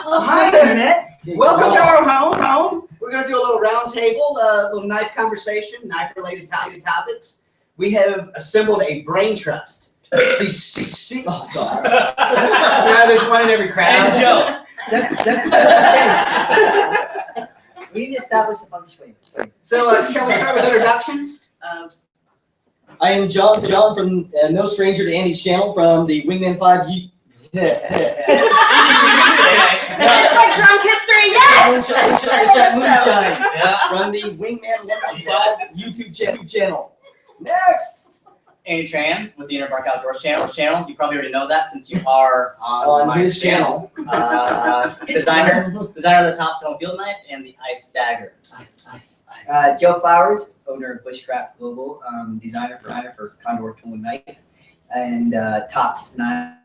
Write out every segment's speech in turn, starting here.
Hi, Internet. Welcome to our home. We're going to do a little round table, a little knife conversation, knife-related topics. We have assembled a brain trust. Oh, God. Now there's one in every crowd. And Joe. We need to establish a function. So, shall we start with introductions? I am John from No Stranger to Andy's channel from the Wingman 5 It's like drunk history, yes! It's that moonshine. Yeah. From the Wingman 5 YouTube channel. Next! Andy Tran with the Interbark Outdoors channel. You probably already know that since you are on my his channel. Designer of the Top Stone Field Knife and the Ice Dagger. Joe Flowers, owner of Bushcraft Global, designer for Condor Tool Knife, and Tops 9.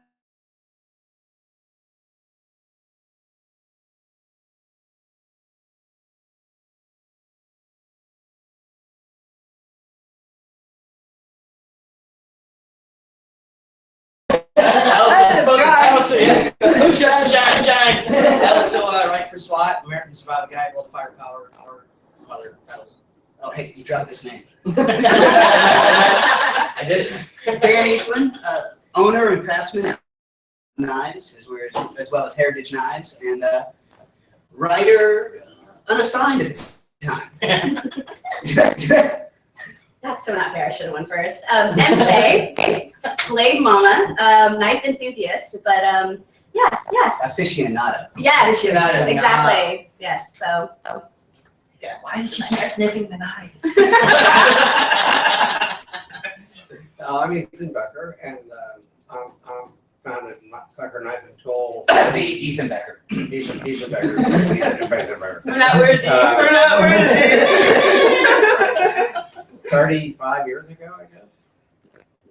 That was so right for SWAT, American Survival Guide, World of Firepower, or some other titles. Oh, hey, you dropped this name. I did it. Dan Eastland, owner and craftsman of knives, as well as Heritage Knives, and writer unassigned at the time. That's so not fair. I should have won first. MJ, Blade Mama, knife enthusiast, but yes. Aficionado. Yes, Aficionado. exactly. Yes, so. Yeah. Why does she keep sniffing the knives? I'm Ethan Becker, and I'm founded Becker Knife and Tool. The Ethan Becker. Ethan Becker. We're not worthy. We're not worthy. 35 years ago, I guess.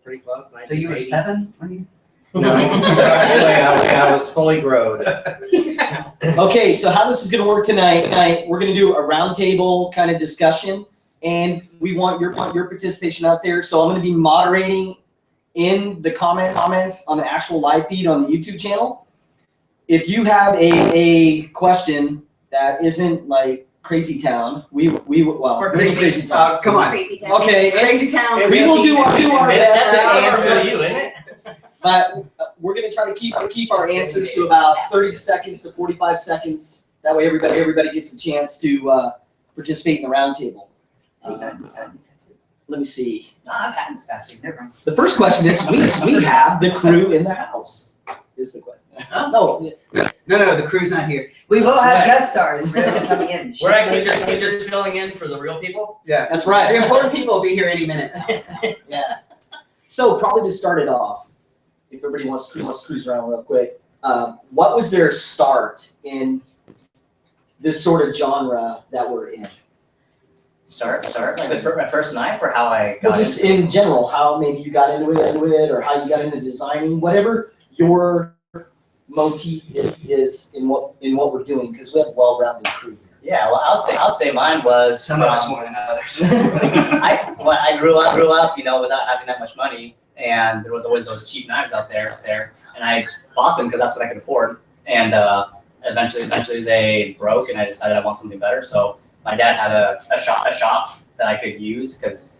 Pretty close. So you were 1980. 7 when you? No, actually, I was fully grown. Okay, so how this is going to work tonight, we're going to do a roundtable kind of discussion, and we want your participation out there. So I'm going to be moderating in the comments on the actual live feed on the YouTube channel. If you have a question that isn't like Crazy Town, Or Crazy Town. Come on. Creepy too. Okay, Crazy Town. we will do our best to answer. you, isn't it? But we're going to try to keep our answers to about 30 seconds to 45 seconds. That way everybody gets a chance to participate in the roundtable. Let me see. Oh, okay. The first question is, we have the crew in the house, is the question. No. No, the crew's not here. We will That's have right. guest stars really coming in. We're actually just filling in for the real people. Yeah. That's The right. important people will be here any minute now. Yeah. So probably to start it off, if everybody wants to cruise around real quick, what was their start in this sort of genre that we're in? Start like my first knife, or how I Well, got just into in general, how maybe you got into it, or how you got into designing, whatever your motif is in what we're doing, because we have a well-rounded crew here. Yeah, well, I'll say mine was Some of us more than others. I grew up, without having that much money, and there was always those cheap knives out there, and I bought them because that's what I could afford. And eventually they broke, and I decided I want something better. So my dad had a shop that I could use because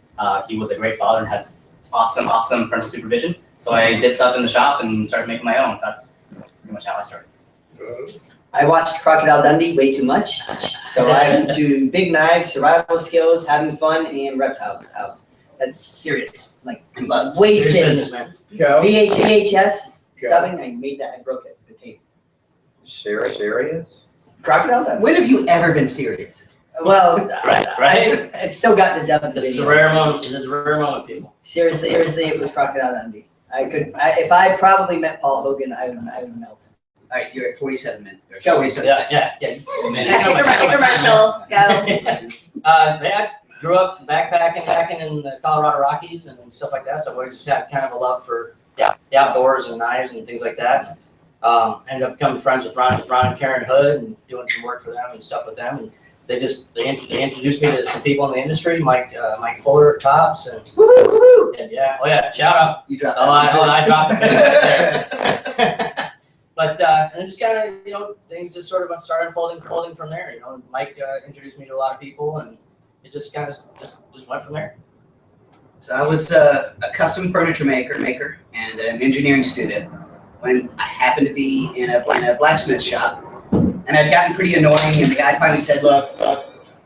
he was a great father and had awesome parental supervision. So I did stuff in the shop and started making my own. So that's pretty much how I started. I watched Crocodile Dundee way too much, so I'm into big knives, survival skills, having fun, and reptiles. That's serious, like wasted. Serious business, man. Joe? VHS Joe? dubbing. I made that. I broke it. The tape. Serious? Crocodile Dundee. When have you ever been serious? Well, Right. I've still got the dub. This is a rare moment. This is a rare moment, people. Seriously, it was Crocodile Dundee. If I probably met Paul Hogan, I would melt. All right, you're at 47 minutes. Or Go. 47 Yeah. seconds. Commercial, go. I grew up backpacking in the Colorado Rockies and stuff like that, so we just had kind of a love for the outdoors and knives and things like that. Ended up becoming friends with Ron and Karen Hood and doing some work for them and stuff with them. And they introduced me to some people in the industry, Mike Fuller at Tops, and yeah, shout out. You dropped I dropped it right there. But and then just kind of things just sort of started unfolding from there. Mike introduced me to a lot of people, and it just kind of just went from there. So I was a custom furniture maker and an engineering student when I happened to be in a blacksmith shop, and I'd gotten pretty annoying. And the guy finally said, "Look,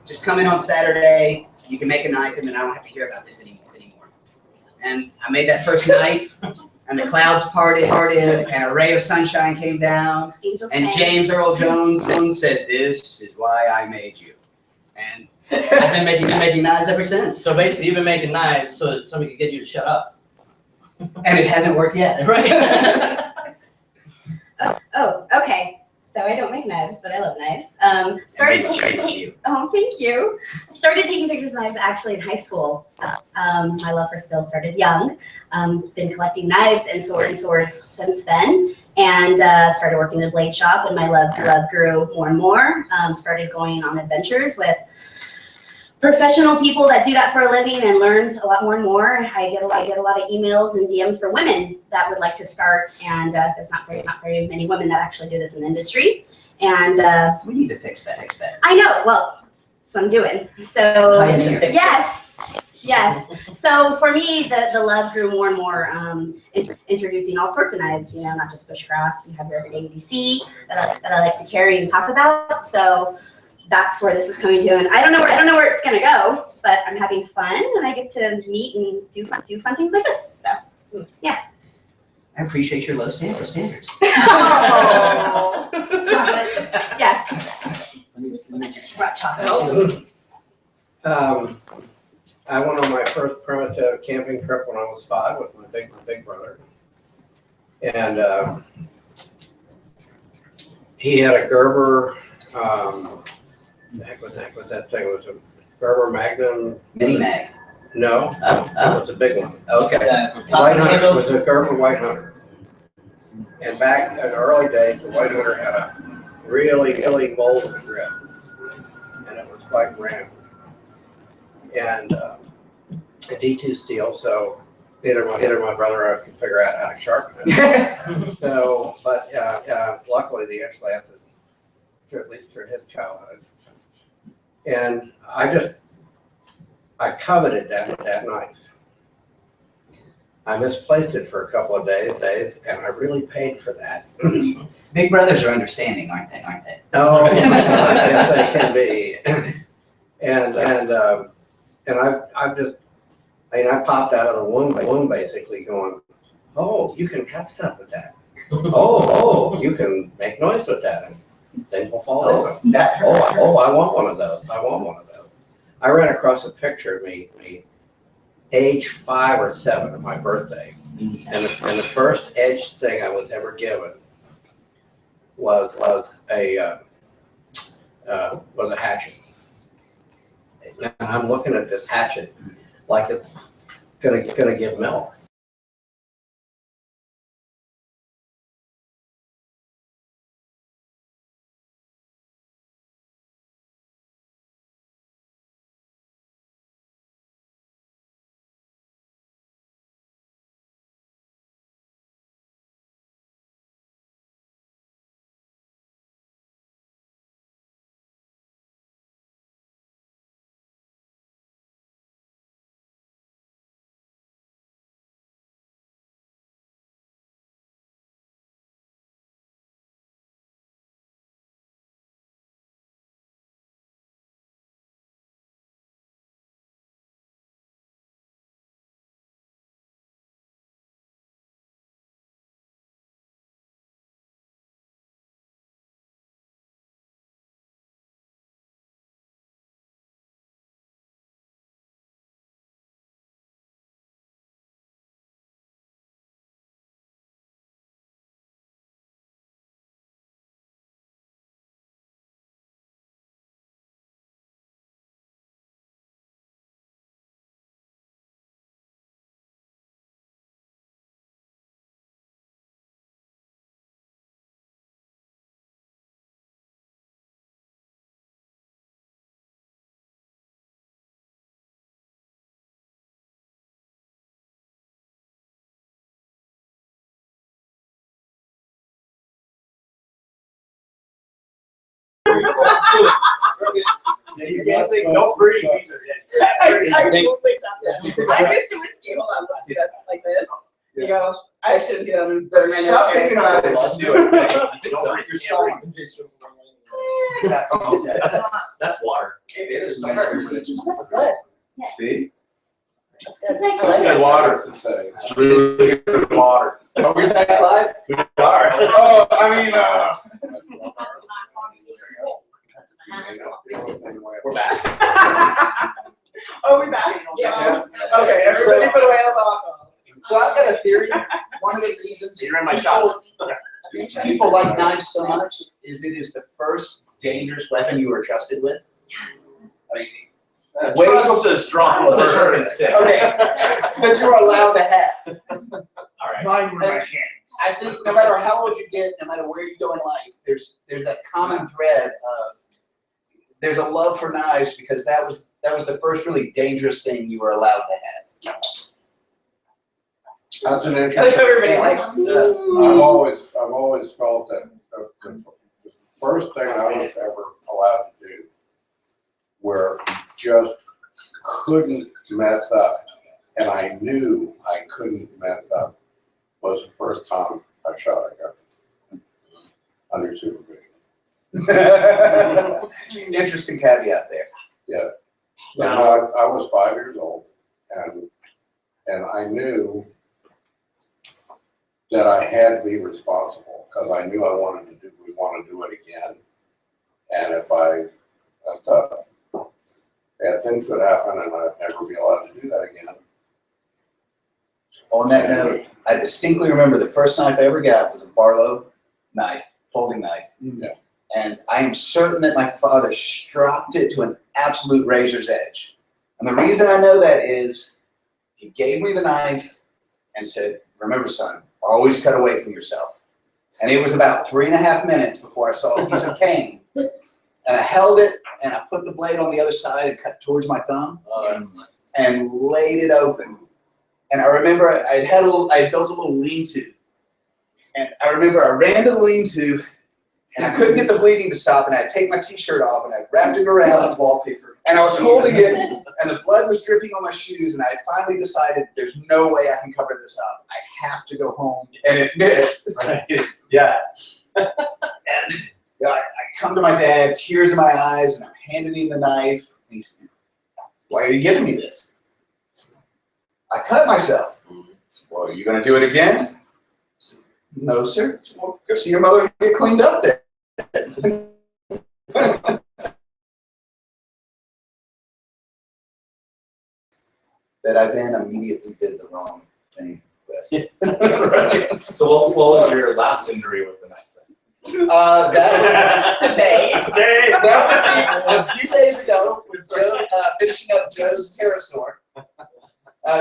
just come in on Saturday. You can make a knife, and then I don't have to hear about this anymore." And I made that first knife, and the clouds parted, and a ray of sunshine came down. Angels And sang. James Earl Jones said, "This is why I made you." And I've been making knives ever since. So basically, you've been making knives so that somebody could get you to shut up. And it hasn't worked yet. Right. Oh, okay. So I don't make knives, but I love knives. Started taking. Oh, thank you. Started taking pictures of knives actually in high school. My love for steel started young. Been collecting knives and swords since then, and started working in a blade shop. And my love grew more and more. Started going on adventures with professional people that do that for a living, and learned a lot more and more. I get a lot of emails and DMs for women that would like to start, and there's not very many women that actually do this in the industry. And We need to fix that. I know. Well, that's what I'm doing. So How you gonna fix it? yes. So for me, the love grew more and more. Introducing all sorts of knives. Not just bushcraft. You have your everyday EDC that I like to carry and talk about. So that's where this is coming to, and I don't know where it's gonna go, but I'm having fun, and I get to meet and do fun things like this. So yeah. I appreciate your low standards. Oh. Yes. Brought chocolate. I went on my first primitive camping trip when I was 5 with my big brother. And he had a Gerber, the heck was that thing? It was a Gerber Magnum. Mini Mag. No, it was a big one. Okay. White Hunter. It was a Gerber White Hunter. And back in the early days, the White Hunter had a really molded grip. And it was quite round. And a D2 steel, so neither my brother or I could figure out how to sharpen it. So, but luckily they actually had to at least through his childhood. And I coveted that knife. I misplaced it for a couple of days, and I really paid for that. Big brothers are understanding, aren't they? Oh, yes, they can be. And I popped out of the womb basically going, "Oh, you can cut stuff with that. Oh, you can make noise with that, and things will fall over." I want one of those. I ran across a picture of me age 5 or 7 of my birthday, and the first edged thing I was ever given was a hatchet. And I'm looking at this hatchet like it's gonna give milk. You can't think, don't breathe. These are I totally dropped it. I'm used to whiskey. Hold on, let's do this like this. You go. I shouldn't do that. I'm gonna burn my nose. Stop hairs. thinking about it. Just do it. I think so. You're stalling. Exactly. That's water. It is. That's good. See? That's good. It's good water to say. It's really good water. Are we back live? We are. Oh, I mean, We're back. Oh, we back. Yeah. Okay, everybody put away the alcohol. so I've got a theory. One of the reasons You're in my shot. people like knives so much is it is the first dangerous weapon you were trusted with. Yes. I mean, Trust is strong. It's a sharpened stick. okay, that you are allowed to have. All right. Mine were my hands. I think no matter how old you get, no matter where you go in life, there's that common thread of there's a love for knives because that was the first really dangerous thing you were allowed to have. That's an I think interesting. everybody's like, I've always felt that the first thing I was ever allowed to do where you just couldn't mess up, and I knew I couldn't mess up, was the first time I shot a gun under supervision. Interesting caveat there. Yeah. Now, I was 5 years old, and I knew that I had to be responsible because I knew we want to do it again. And if I messed up, bad things would happen, and I'd never be allowed to do that again. On that note, I distinctly remember the first knife I ever got was a Barlow knife, folding knife. Yeah. And I am certain that my father stropped it to an absolute razor's edge. And the reason I know that is he gave me the knife and said, remember, son, always cut away from yourself. And it was about 3.5 minutes before I saw a piece of cane. And I held it, and I put the blade on the other side and cut towards my thumb and laid it open. And I remember I built a little lean-to. And I remember I ran to the lean-to, and I couldn't get the bleeding to stop, and I'd take my t-shirt off, and I wrapped it around wallpaper. And I was holding it, and the blood was dripping on my shoes, and I finally decided there's no way I can cover this up. I have to go home and admit. Yeah. And I come to my dad, tears in my eyes, and I'm handing him the knife. And he's, why are you giving me this? I cut myself. I said, well, are you going to do it again? I said, no, sir. I said, well, go see your mother and get cleaned up there. That I then immediately did the wrong thing. Right. So what was your last injury with the knife then? That today. that would be a few days ago with Joe, finishing up Joe's pterosaur.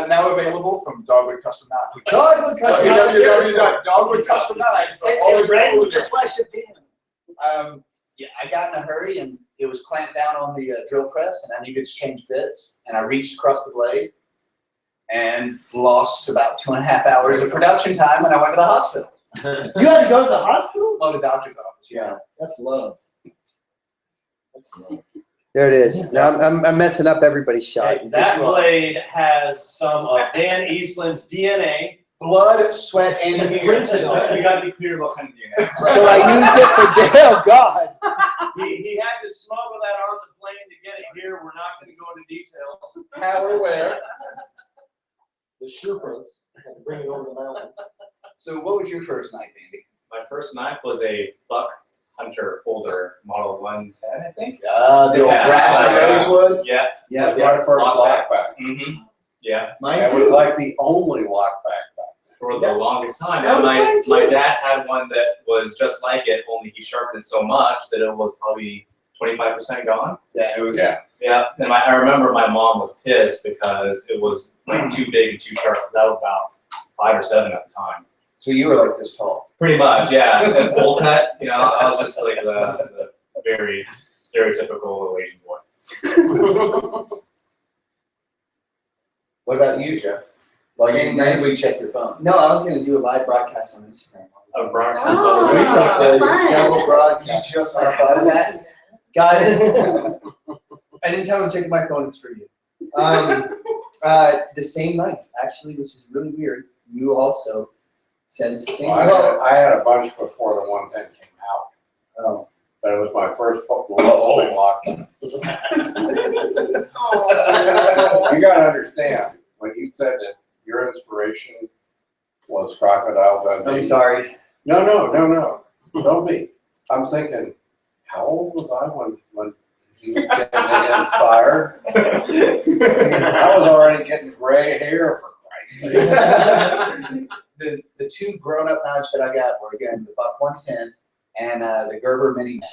Now available from Dogwood Custom Knives. Dogwood Custom Knives. Dogwood Custom Knives. All the grain was the flesh of him. Yeah, I got in a hurry and it was clamped down on the drill press, and I needed to change bits. And I reached across the blade and lost about 2.5 hours of production time when I went to the hospital. You had to go to the hospital? Well, the doctor's office. Yeah. That's love. That's love. There it is. Now I'm messing up everybody's shot. That blade has some of Dan Eastland's DNA. Blood, sweat, and tears. We got to be clear about kind of DNA. So I used it for oh God. He had to smuggle that on the plane to get it here. We're not going to go into details. How or where. The Sherpas bring it over the mountains. So what was your first knife, Andy? My first knife was a Buck Hunter folder, model 110, I think. The old Yeah. brass rosewood. Yeah. Yeah. My first Lockback. lockback. Mm-hmm. Yeah. Mine It was too. like the only lockback. For the longest time. That And was mine too. my dad had one that was just like it, only he sharpened it so much that it was probably 25% gone. Yeah, it was. Yeah. Yeah. And I remember my mom was pissed because it was like too big and too sharp, because I was about 5 or 7 at the time. So you were like this tall. Pretty much, yeah. And bowl cut, you know, I was just like the very stereotypical little Asian boy. What about you, Joe? Well, you manually check your phone. No, I was gonna do a live broadcast on Instagram. A broadcast. Oh, So fun. Double You broadcast. just thought of that? Guys, I didn't tell him to take my phone. It's for you. The same knife, actually, which is really weird. You also said it's the same. Well, I had a bunch before the 110 came out. Oh. But it was my first folding lock. You gotta understand, when you said that your inspiration was Crocodile Dundee. I'm sorry. No. Don't be. I'm thinking, how old was I when he was getting inspired? I was already getting gray hair, for Christ's sake. The two grown-up knives that I got were, again, the Buck 110 and the Gerber Mini Mag,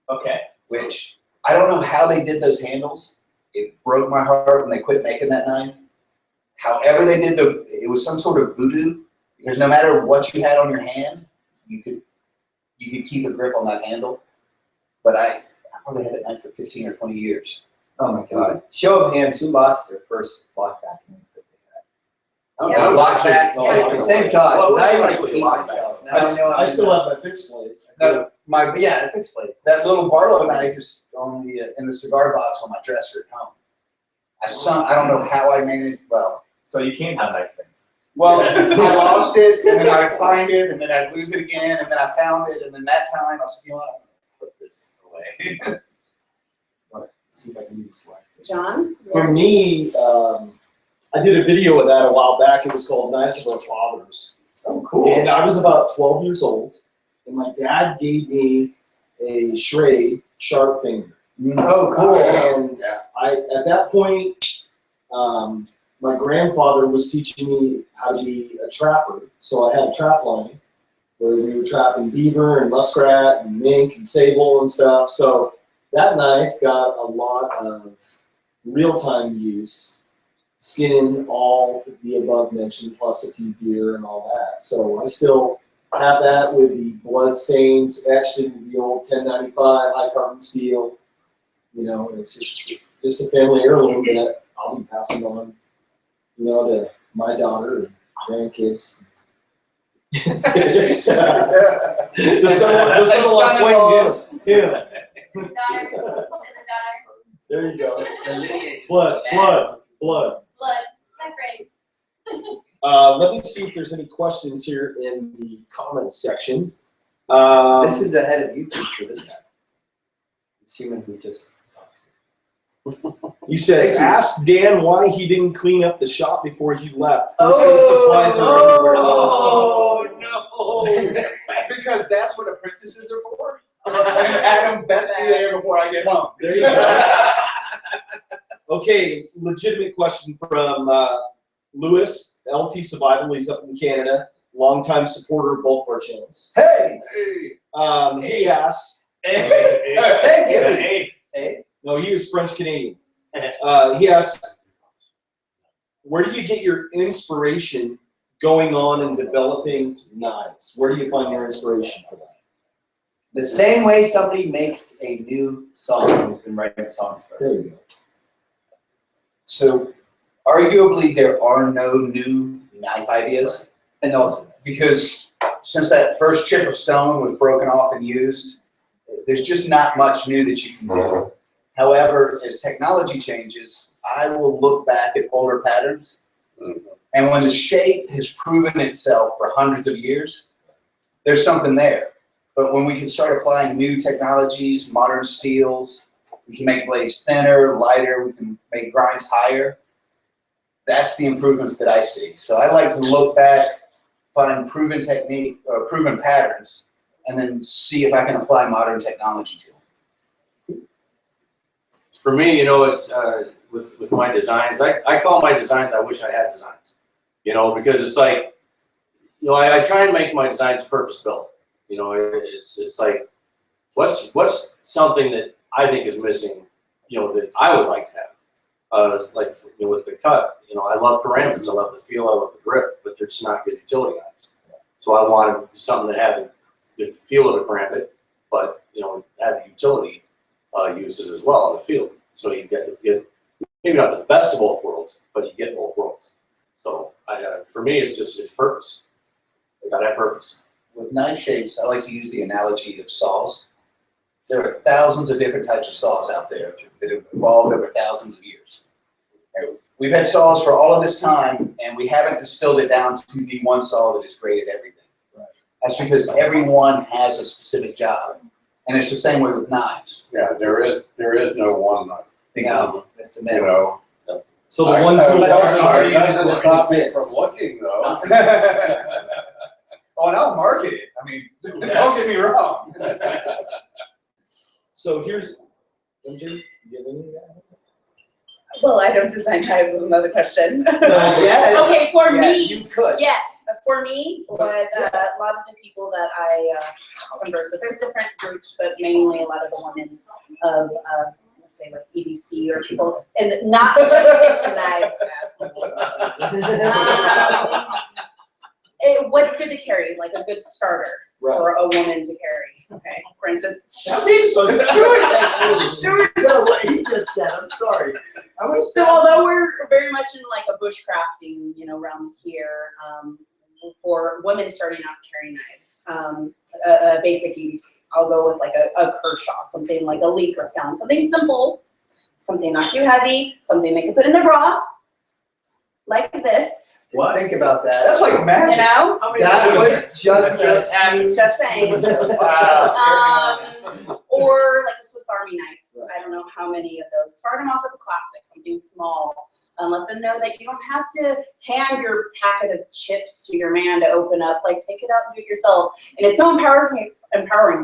Okay. which I don't know how they did those handles. It broke my heart when they quit making that knife. However they did it was some sort of voodoo, because no matter what you had on your hand, you could keep a grip on that handle. But I probably had that knife for 15 or 20 years. Oh my God. Show of hands, who lost their first block back knife that they Yeah, lock back. had? Thank God, Well, because I what's like hate lock myself. Now I know I I'm still have my fixed blade. the fixed blade. That little Barlow knife is on in the cigar box on my dresser at home. I don't know how I managed. So you can have nice things. Well, I lost it, and then I'd find it, and then I'd lose it again, and then I found it, and then that time I was still, I'm gonna put this away. Let's see if I can use this one. John? For Yes. me, I did a video of that a while back. It was called Knives of Our Fathers. Oh, cool. And I was about 12 years old, and my dad gave me a Schrade sharp finger. Oh, cool. And at that point, my grandfather was teaching me how to be a trapper. So I had a trap line where we were trapping beaver and muskrat and mink and sable and stuff. So that knife got a lot of real-time use, skinning all the above mentioned, plus a few deer and all that. So I still have that with the blood stains etched into the old 1095 high carbon steel. You know, it's just a family heirloom that I'll be passing on, you know, to my daughter and grandkids. The son lost weight. Yeah. Daughter. The daughter. There you go. The lineage. Blood. Blood. My friend. Let me see if there's any questions here in the comments section. This is ahead of YouTube for this guy. It's human who just. He says, Thank you. ask Dan why he didn't clean up the shop before he left. First aid supplies are everywhere. no. Because that's what apprentices are for. And Adam best be there before I get home. There you go. Okay, legitimate question from Lewis, LT Survival. He's up in Canada, longtime supporter of both of our channels. Hey! He asks, Thank you! Hey. no, he is French Canadian. He asks, where do you get your inspiration going on and developing knives? Where do you find your inspiration for that? The same way somebody makes a new song who's been writing songs for. There you go. So, arguably, there are no new knife ideas. And also, Because since that first chip of stone was broken off and used, there's just not much new that you can do. However, as technology changes, I will look back at older patterns, and when the shape has proven itself for hundreds of years, there's something there. But when we can start applying new technologies, modern steels, we can make blades thinner, lighter, we can make grinds higher. That's the improvements that I see. So I like to look back, find proven technique or proven patterns, and then see if I can apply modern technology to them. For me, you know, it's with my designs. I call my designs, I wish I had designs. You know, because it's like, you know, I try and make my designs purpose built. You know, it's like, what's something that I think is missing, you know, that I would like to have. It's like, you know, with the cut, you know, I love karambits, I love the feel, I love the grip, but they're just not good utility knives. So I wanted something that had the feel of a karambit, but, you know, had the utility uses as well in the field. So you get maybe not the best of both worlds, but you get both worlds. So for me, it's purpose. They gotta have purpose. With knife shapes, I like to use the analogy of saws. There are thousands of different types of saws out there that have evolved over thousands of years. We've had saws for all of this time, and we haven't distilled it down to the one saw that is great at everything. That's because everyone has a specific job, and it's the same way with knives. Yeah, there is no one knife. No, that's the You know. So the one tool that It doesn't is stop me from looking though. Oh, and I'll market it. I mean, don't get me wrong. So here's, MJ, you have any of that? Well, I don't design knives is another question. Yeah. Okay, for Yeah, me, you could. yet, for me, what a lot of the people that I converse with, there's different groups, but mainly a lot of the women of, let's say like EDC or people, and not just kitchen knives, what's good to carry, like a good starter for a woman to carry, okay? For instance, He just said, I'm sorry. So although we're very much in like a bushcrafting, you know, around here, for women starting out carrying knives, a basic use, I'll go with like a Kershaw, something like a Lee Criscan, something simple, something not too heavy, something they can put in their bra, like this, What? Think about that. That's like magic. you know? That was just happened. Just saying. Wow. Or like a Swiss Army knife. I don't know how many of those. Start them off with a classic, something small. Let them know that you don't have to hand your packet of chips to your man to open up. Like, take it out and do it yourself. And it's so empowering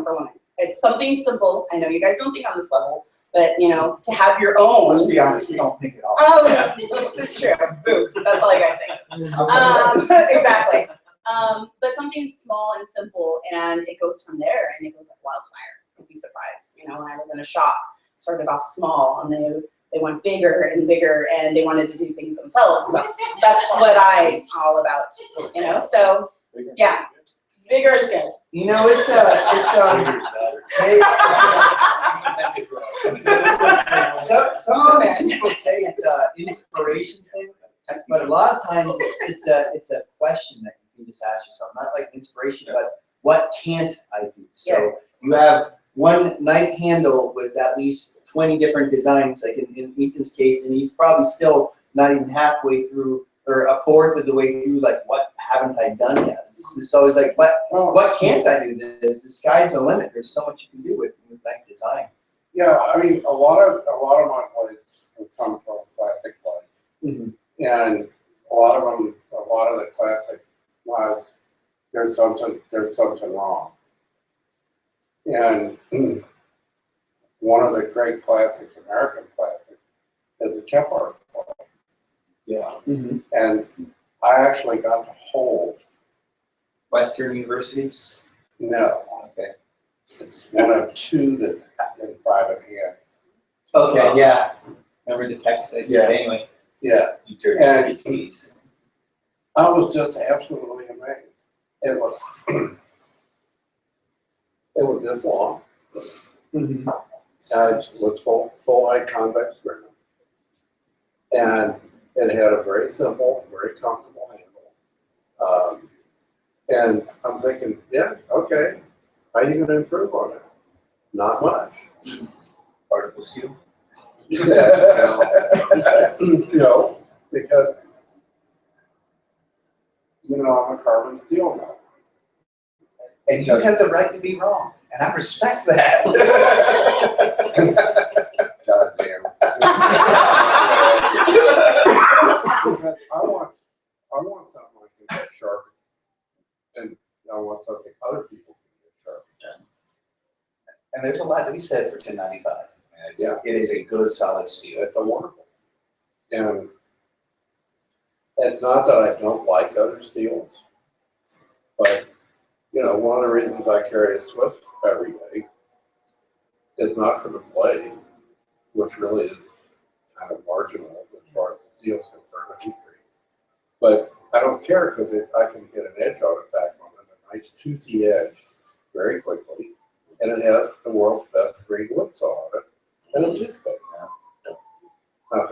for women. It's something simple. I know you guys don't think on this level, but you know, to have your own. Let's be honest, we don't think it all. Oh, yeah. This is true. Boobs. That's all you guys think. Exactly. But something small and simple, and it goes from there, and it goes like wildfire. You'd be surprised. You know, when I was in a shop, started off small, and they went bigger and bigger, and they wanted to do things themselves. That's what I'm all about. You know, so yeah, bigger is good. You know, sometimes people say it's an inspiration thing, but a lot of times it's a question that you can just ask yourself, not like inspiration, but what can't I do? So you have one knife handle with at least 20 different designs, like in Ethan's case, and he's probably still not even halfway through or a fourth of the way through, like, what haven't I done yet? It's always like, what can't I do? The sky's the limit. There's so much you can do with knife design. Yeah, I mean, a lot of my plates have come from classic plates. And a lot of the classic knives, there's something wrong. And one of the great classics, American classics, is the Kemper plate. Yeah. And I actually got to hold. Western University? No. Okay. It's one of two that's in private hands. Okay, yeah. Remember the text that Yeah. anyway. Yeah. You dirty And tease. I was just absolutely amazed. It was this long. Sides with full-height convex grid. And it had a very simple, very comfortable handle. And I'm thinking, yeah, okay, how are you going to improve on it? Not much. Particle steel? No, because, you know, I'm a carbon steel nut. And you have the right to be wrong, and I respect that. God damn. Because I want something I can get sharp, and I want something other people can get sharp. And there's a lot to be said for 1095. Yeah. It is a good, solid steel. It's a wonderful. And it's not that I don't like other steels, but you know, one of the reasons I carry a Swiss every day is not for the blade, which really is kind of marginal as far as the steel's concerned, but I don't care because I can get an edge artifact on it, a nice toothy edge, very quickly, and it has the world's best green whipsaw on it, and it's just good.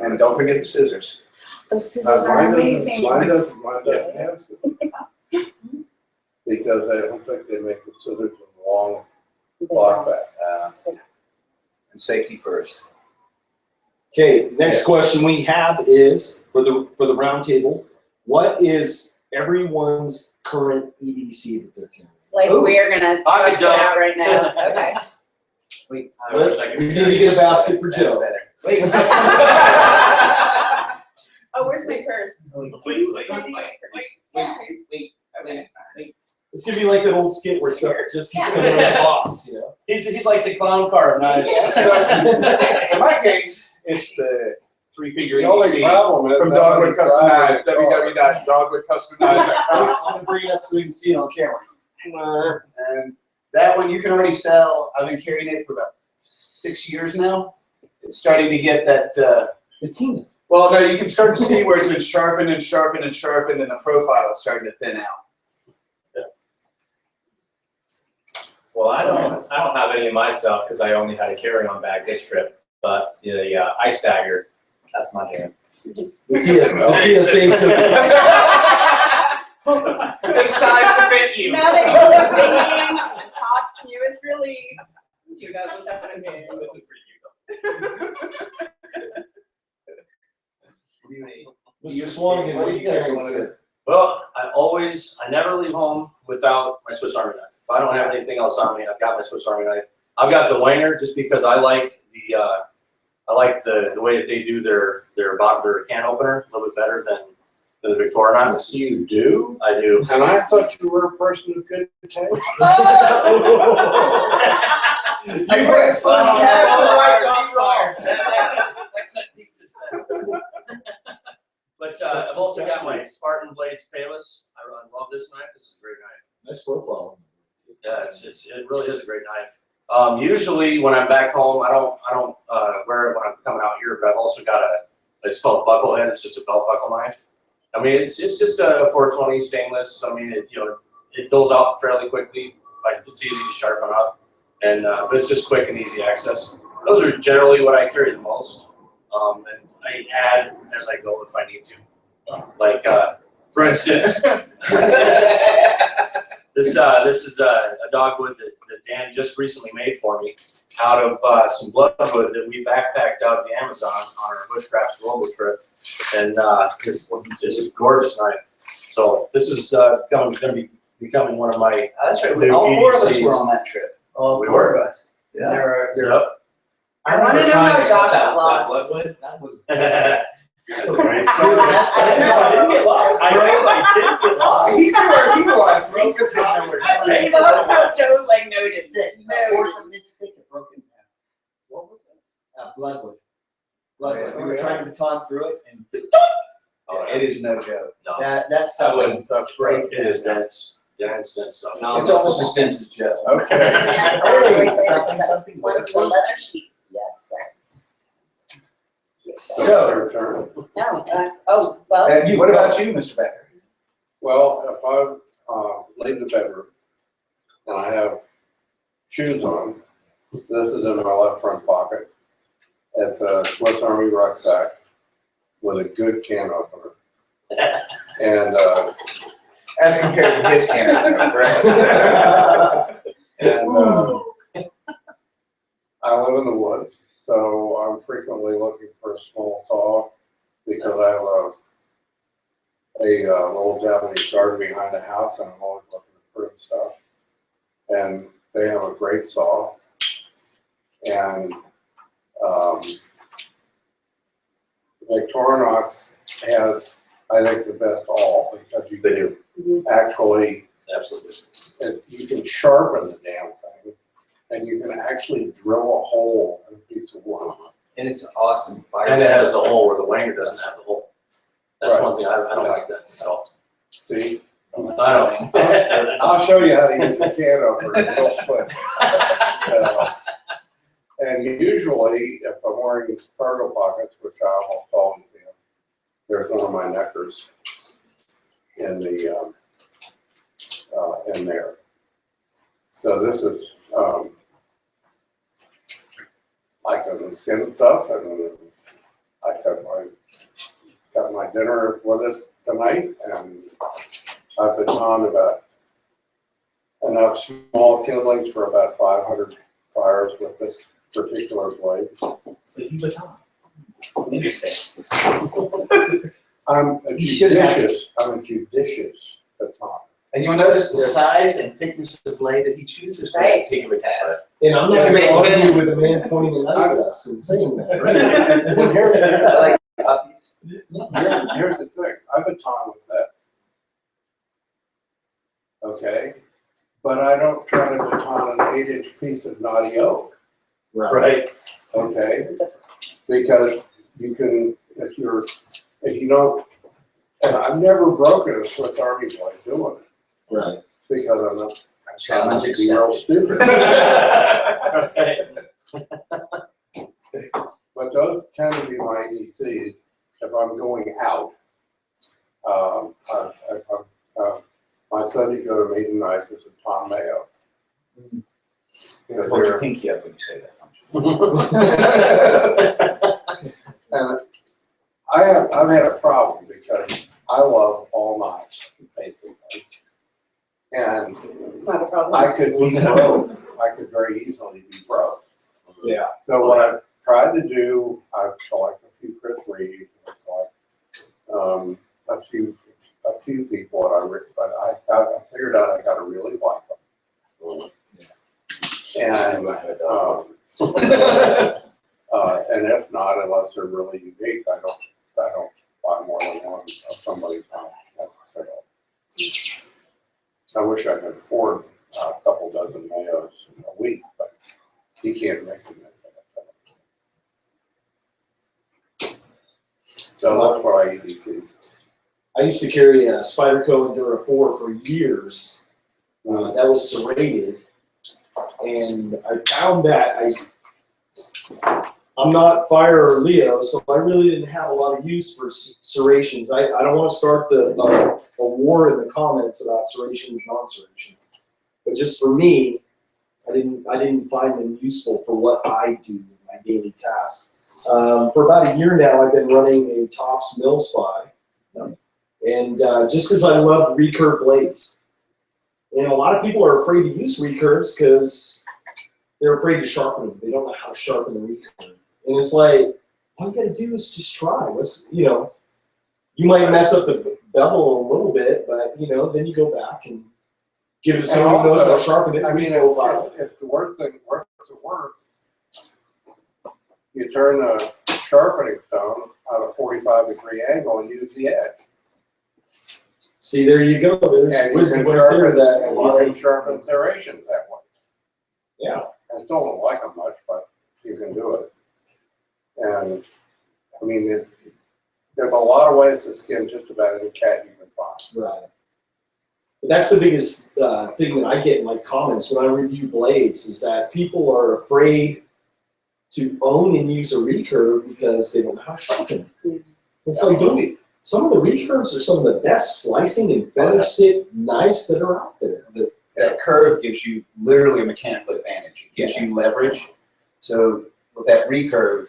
And don't forget the scissors. Those scissors are amazing. Mine doesn't have scissors. Because I don't think they make the scissors with long block back. and safety first. Okay, next question we have is for the round table. What is everyone's current EDC that they're carrying? Like we're gonna I bust could it go. out right now. Okay. Wait, I wish I could We need to get a basket for That's Joe. better. wait. Oh, where's my purse? Wait. Yeah. It's gonna be like that old skit where stuff just keeps Yeah. coming in the box, you know? He's like the clown car of knives. In my case, it's the three-finger The only EDC problem is. from that Dogwood when Custom you drive Knives, your car- www.dogwoodcustomknives.com. I'm gonna bring it up so we can see it on camera. And that one you can already sell. I've been carrying it for about 6 years now. It's starting to get that, Patina. well, no, you can start to see where it's been sharpened and sharpened and sharpened, and the profile is starting to thin out. Well, I don't have any of my stuff because I only had a carry-on bag this trip. But the ice dagger, that's my jam. The TSA took it. It's size to fit you. Now that you're listening, Top's newest release, 2017. This is pretty cute Mr. Swanagon, what are you carrying, sir? Well, I never leave home without my Swiss Army knife. If I don't have anything else on me, I've got my Swiss Army knife. I've got the Wanger just because I like the way that they do their can opener a little bit better than the Victorinox. You do? I do. And I thought you were a person of good taste. You went first cast the right But I've also got my Spartan Blades Payless. I love this knife. This is a great knife. Nice profile. Yeah, it really is a great knife. Usually when I'm back home, I don't wear it when I'm coming out here, but I've also got it's called Bucklehead. It's just a belt buckle knife. I mean, it's just a 420 stainless. I mean, it goes out fairly quickly. Like it's easy to sharpen up, and but it's just quick and easy access. Those are generally what I carry the most, and I add as I go if I need to. Like for instance, this is a dogwood that Dan just recently made for me out of some bloodwood that we backpacked out of the Amazon on our bushcraft global trip, and it's a gorgeous knife. So this is going to be becoming one of my. That's right. new All four of us EDCs. were on that trip. All We four were. of us. Yeah. Yep. I want to know how Josh got that lost. bloodwood. That was That's a great Dude, story. that's- I didn't get lost. I didn't get lost. He knew where he was. We just didn't know where I love how Joe's like noted. Fourth of its thick and broken. What was it? Bloodwood. Bloodwood. We were trying to baton through it, and Oh, It is no joke. No, that stuff. That's great. it is dense stuff. No, It's almost as dense as Joe. Okay. Hey, something. Wonderful leather sheet. Yes, sir. So, Your turn. No. Oh, well. what about you, Mr. Becker? Well, if I leave the bedroom and I have shoes on, this is in my left front pocket. It's a Swiss Army rucksack with a good can opener. And As compared to his camera, correct? and I live in the woods, so I'm frequently looking for a small saw because I have a little Japanese garden behind the house, and I'm always looking to prune stuff. And they have a great saw, and Victorinox has, I think, the best all because you They do. actually Absolutely. you can sharpen the damn thing, and you can actually drill a hole in a piece of wood. And it's awesome. And it has the hole where the Wanger doesn't have the hole. That's Right. one thing I don't like that at all. See, I don't. I'll show you how to use the can opener. It's real slick. And usually, if I'm wearing these cargo pockets, which I almost always do, there's one of my neckers in the in there. So this is I can skin stuff, and I got my dinner with us tonight, and I've been on about enough small kindlings for about 500 fires with this particular blade. So you baton. Interesting. I'm a You should have judicious baton. And you'll notice the size and thickness of the blade that he chooses for that Right. particular task. And I'm not Yeah, going to man. argue with a man pointing a knife at us and saying that. And here- I like puppies. here's the thing, I baton with that. Okay? But I don't try to baton an 8-inch piece of knotty oak, Right. okay? Because you can, if you don't, and I've never broken a Swiss Army blade doing it. Right. Because I'm not, Challenge be real stupid. But those tend to be my EDCs if I'm going out. My Sunday go to meeting night is a Tom Mayo. Hold your pinky up when you say that. And I've had a problem because I love all knives, basically. And It's not a problem. I could be broke. I could very easily be broke. Yeah. So what I've tried to do, I've selected a few Chris Reed, a few people but I figured out I got to really like them. And and if not, unless they're really unique, I don't buy more than one of somebody's necessarily. I wish I could afford a couple dozen Mayos a week, but you can't make them. So that's what I EDC. I used to carry a Spyderco Endura 4 for years. That was serrated. And I found that I'm not fire or Leo, so I really didn't have a lot of use for serrations. I don't want to start a war in the comments about serrations, non-serrations. But just for me, I didn't find them useful for what I do in my daily tasks. For about a year now, I've been running a Tops Mill Spy. And just because I love recurve blades. And a lot of people are afraid to use recurves because they're afraid to sharpen them. They don't know how to sharpen the recurve. And it's like, all you gotta do is just try. You might mess up the bevel a little bit, but then you go back and give it to someone who knows how to sharpen it. I mean, if the worst thing works to work, you turn the sharpening stone at a 45-degree angle and use the edge. See, there you go. There's And wisdom right there that you can sharpen serrations that way. Yeah. I still don't like them much, but you can do it. And I mean, there's a lot of ways to skin just about any cat you can find. Right. But that's the biggest thing that I get in my comments when I review blades is that people are afraid to own and use a recurve because they don't know how to sharpen it. It's like, some of the recurves are some of the best slicing and feather stick knives that are out there. That curve gives you literally a mechanical advantage. It gives you leverage. So with that recurve,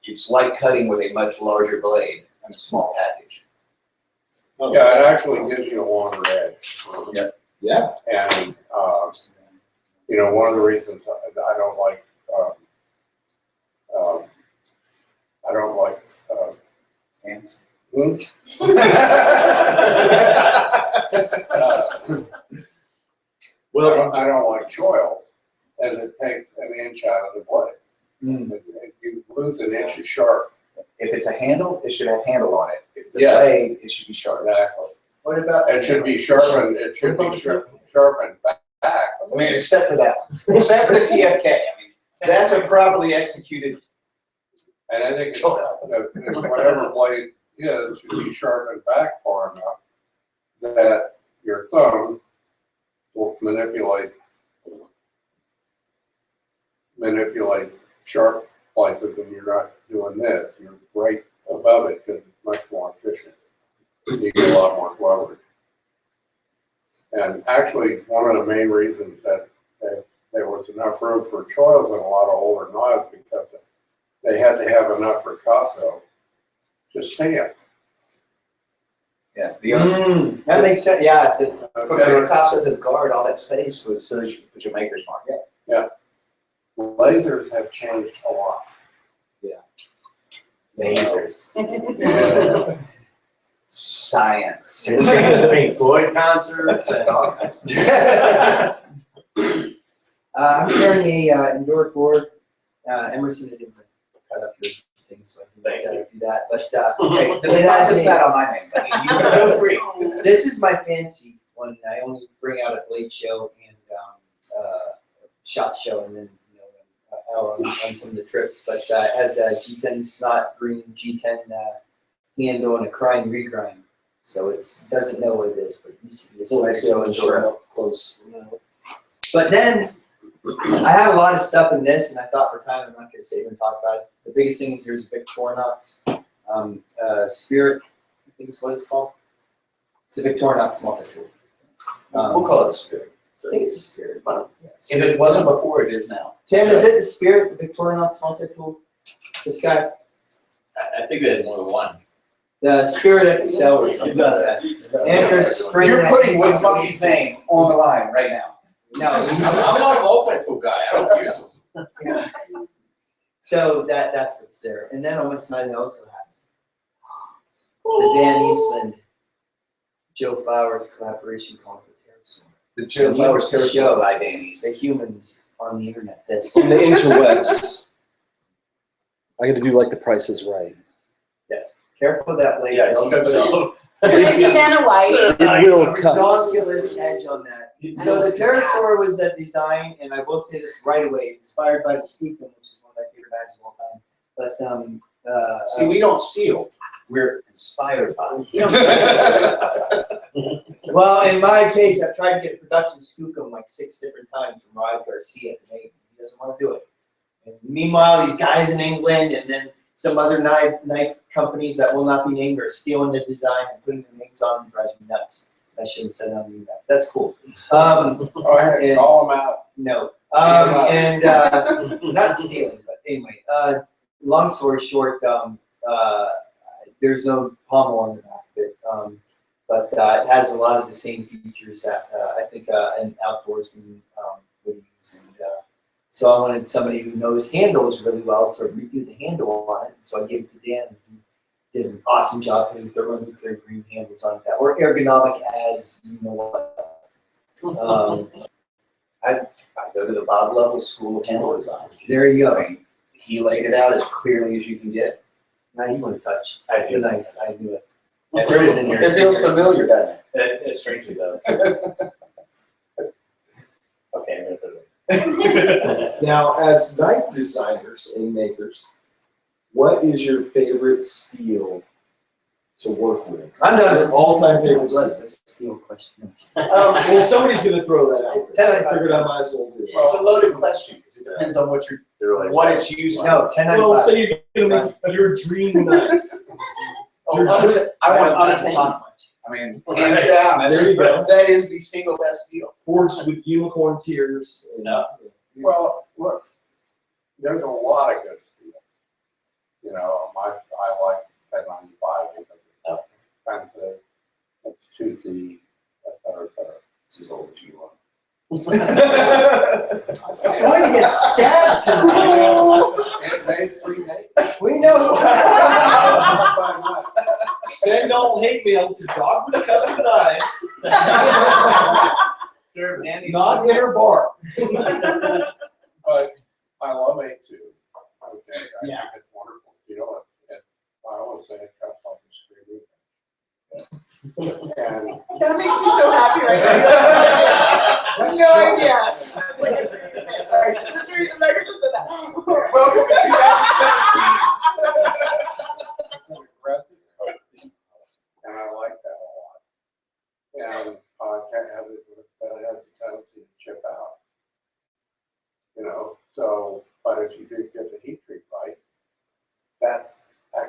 it's like cutting with a much larger blade and a small package. Yeah, it actually gives you a longer edge. Yeah. And one of the reasons I don't like hands. Well, I don't like choils, as it takes an inch out of the blade. If you lose an inch, it's sharp. If it's a handle, it should have handle on it. If it's a Yeah. blade, it should be sharp. Exactly. What about? It should be sharpened. It should be sharpened back. I mean, except for that, except for the TFK. I mean, that's a properly executed. And I think if whatever blade is should be sharpened back far enough that your thumb will manipulate sharp places, and you're not doing this. You're right above it because it's much more efficient. You get a lot more leverage. And actually, one of the main reasons that there was enough room for choils in a lot of older knives because they had to have enough ricasso to stand. Yeah, that makes sense. Yeah, from the Okay. ricasso to the guard, all that space was so that you could put your maker's mark. Yeah. lasers have changed a lot. Lasers. Science. Pink Floyd concerts and all kinds of I'm carrying a Endure 4. Emerson didn't cut up your thing, so I can do that. But Okay, it has it's a- not on my name. Buddy. You feel free. this is my fancy one. I only bring out at Blade Show and SHOT Show, and then on some of the trips. But it has a G10 snot green G10 handle and a grind regrind. So it doesn't know what it is, but it used to be a So Swanagon show Endure. up close. But then I have a lot of stuff in this, and I thought for time I'm not going to sit here and talk about it. The biggest thing is there's a Victorinox Spirit, I think is what it's called. It's a Victorinox multi-tool. We'll call it a Spirit. I think it's a Spirit. Yeah, If it wasn't before, it is now. Tim, is it the Spirit, the Victorinox multi-tool? This guy? I think we had more than one. The Spirit XL or something like that. And there's spring. You're putting Woods Monkey's name on the line right now. No. I'm not a multi-tool guy. I don't use them. So that's what's there. And then on the side I also have the Dan Eastland, Joe Flowers collaboration called the Pterosaur. The Joe Flowers Pterosaur by Danny's. The humans on the internet. That's In the interwebs. I got to do like the Price is Right. yes. Careful of that blade. Yeah, It's don't go Vanna White. It will cut. redonkulous edge on that. So the Pterosaur was a design, and I will say this right away, inspired by the Skookum, which is one of my favorite bags of all time. But See, we don't steal. We're inspired by well, in my case, I've tried to get production Skookum like 6 different times from Rod Garcia to make it. He doesn't want to do it. And meanwhile, these guys in England and then some other knife companies that will not be named are stealing the design and putting their names on it. Drives me nuts. I shouldn't have said on me that. That's cool. Oh, I had to call them out. No. Not stealing, but anyway. Long story short, there's no pommel on the back of it, but it has a lot of the same features that I think an outdoorsman would use. And so I wanted somebody who knows handles really well to redo the handle on it. So I gave it to Dan, and he did an awesome job putting thermonuclear green handles on it that were ergonomic as you know what. I go to the Bob Level School of Handle Design. There you go. He laid it out as clearly as you can get. Now you want to touch I the do. knife. I knew it. I heard it in your It feels familiar, doesn't it? It strangely does. Okay, I'm gonna put it Now, as knife designers and makers, what is your favorite steel to work with? I'm done. Your all-time favorite Was steel. this steel question? Well, somebody's gonna throw that out there. So I 1095. figured I might as well do it. It's a loaded question because it depends on what what it's used for. No, 1095. Well, say you're gonna make your dream knife. I want unattained. I mean, hands down, There you go. that is the single best deal. Forged with unicorn tears. And, Well, look, there's a lot of good steel. You know, I like 1095 because it's expensive, it's toothy, et cetera, et cetera. It's as old as you are. I'm going to get stabbed tonight. And made pre-made. We know. Send all hate mail to Dog with Custom Knives. Not inner bar. But I love it too. Okay, I Yeah. think it's wonderful. You know, I always say it cuts like a screw. And That makes me so happy right now. No idea. It's like a second. Sorry. The Becker just said that. Welcome to 2017. it's aggressive, and I like that a lot. And can't have it, but it has a tendency to chip out. You know, so, but if you do get the heat treat right, that's the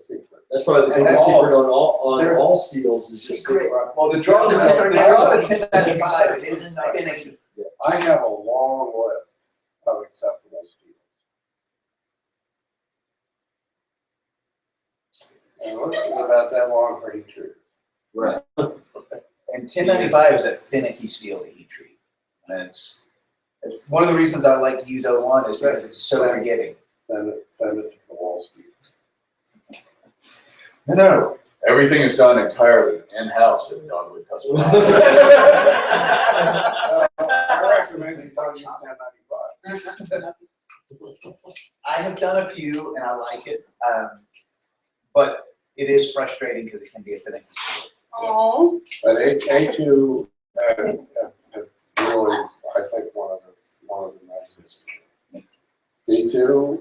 secret. That's probably the And biggest that's secret on they're- all steels is just Secret. Well, the draw to 1095 is finicky. I have a long list of acceptable steels. And let's see about that long for heat treat. Right. And 1095 is a finicky steel to heat treat. And It's one of the reasons I like to use 01 is because it's so forgiving. Send it to the wall speed. No. Everything is done entirely in-house and done with customers. I recommend you don't use 1095. I have done a few and I like it, but it is frustrating because it can be a finicky sport. Oh. But A2 really, I think one of the nicest. D2,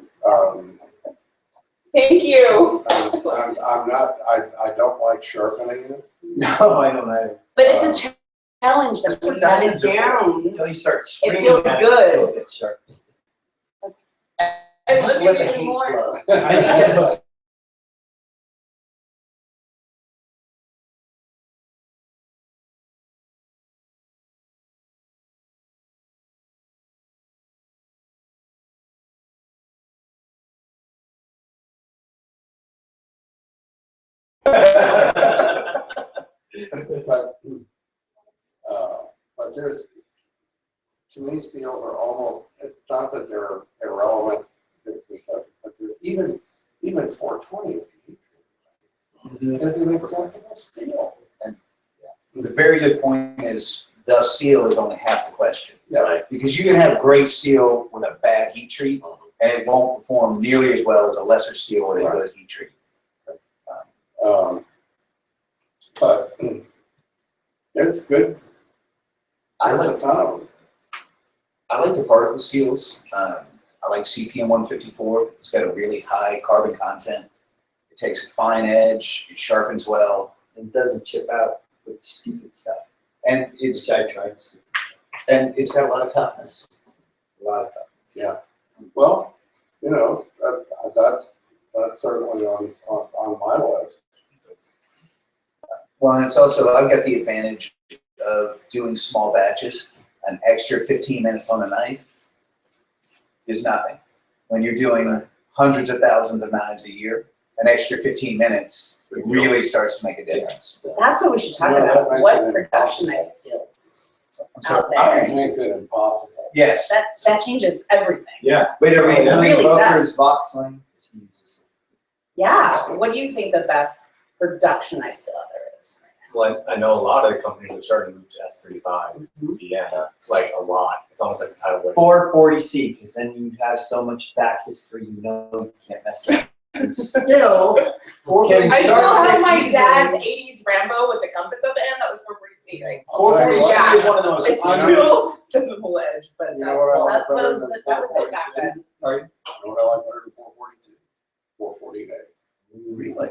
Thank you. I'm not, I don't like sharpening it. No, I don't know. But it's a challenge that when you have it down. Until you start It swinging feels at good. until it gets sharp. I love Let it the heat anymore. flow. I just gotta But there's, to me, steels are almost, it's not that they're irrelevant, because but even 420 is an acceptable steel. The very good point is the steel is only half the question. Yeah. Because you can have great steel with a bad heat treat and it won't perform nearly as well as a lesser steel with a good heat treat. But it's good. I like the particle steels. I like CPM 154. It's got a really high carbon content. It takes a fine edge. It sharpens well. It doesn't chip out with stupid stuff. And it's Which I tried. and it's got a lot of toughness. A lot of stuff. Yeah. Well, you know, that's certainly on my list. Well, and it's also, I've got the advantage of doing small batches. An extra 15 minutes on a knife is nothing. When you're doing hundreds of thousands of knives a year, an extra 15 minutes really starts to make a difference. That's what we should talk about. What production knife steels out there? It makes it impossible. Yes. That changes everything. Yeah. Wait, It really does. Vox line. Yeah. What do you think the best production knife steel out there is? Well, I know a lot of the companies are starting to move to S35. Yeah, it's like a lot. It's almost like the title. 440C, because then you have so much back history, you know you can't mess with it. And still, I still have my dad's 80s Rambo with the compass at the end. That was 440C, right? 440C is one of the most. It still doesn't pull edge, but You know what I like that better was than it back then. You know what I like better than 442? 448. Really?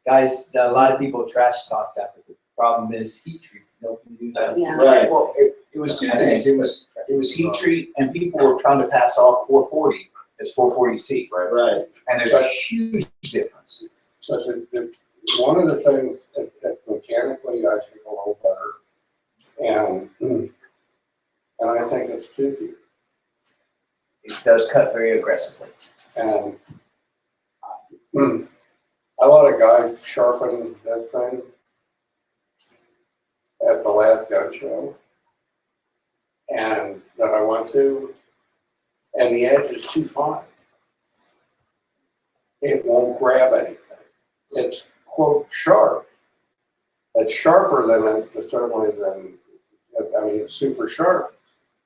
Guys, a lot of people trash talk that, but the problem is heat treat. Nobody do that. Yeah. Right. Well, it was two things. It was heat treat, and people were trying to pass off 440 as 440C. Right. And there's a huge difference. So one of the things that mechanically I think a little better, and I think it's toothy. It does cut very aggressively. And I let a guy sharpen this thing at the last gun show, and that I went to, and the edge is too fine. It won't grab anything. It's, quote, sharp. It's sharper than certainly than, I mean, it's super sharp,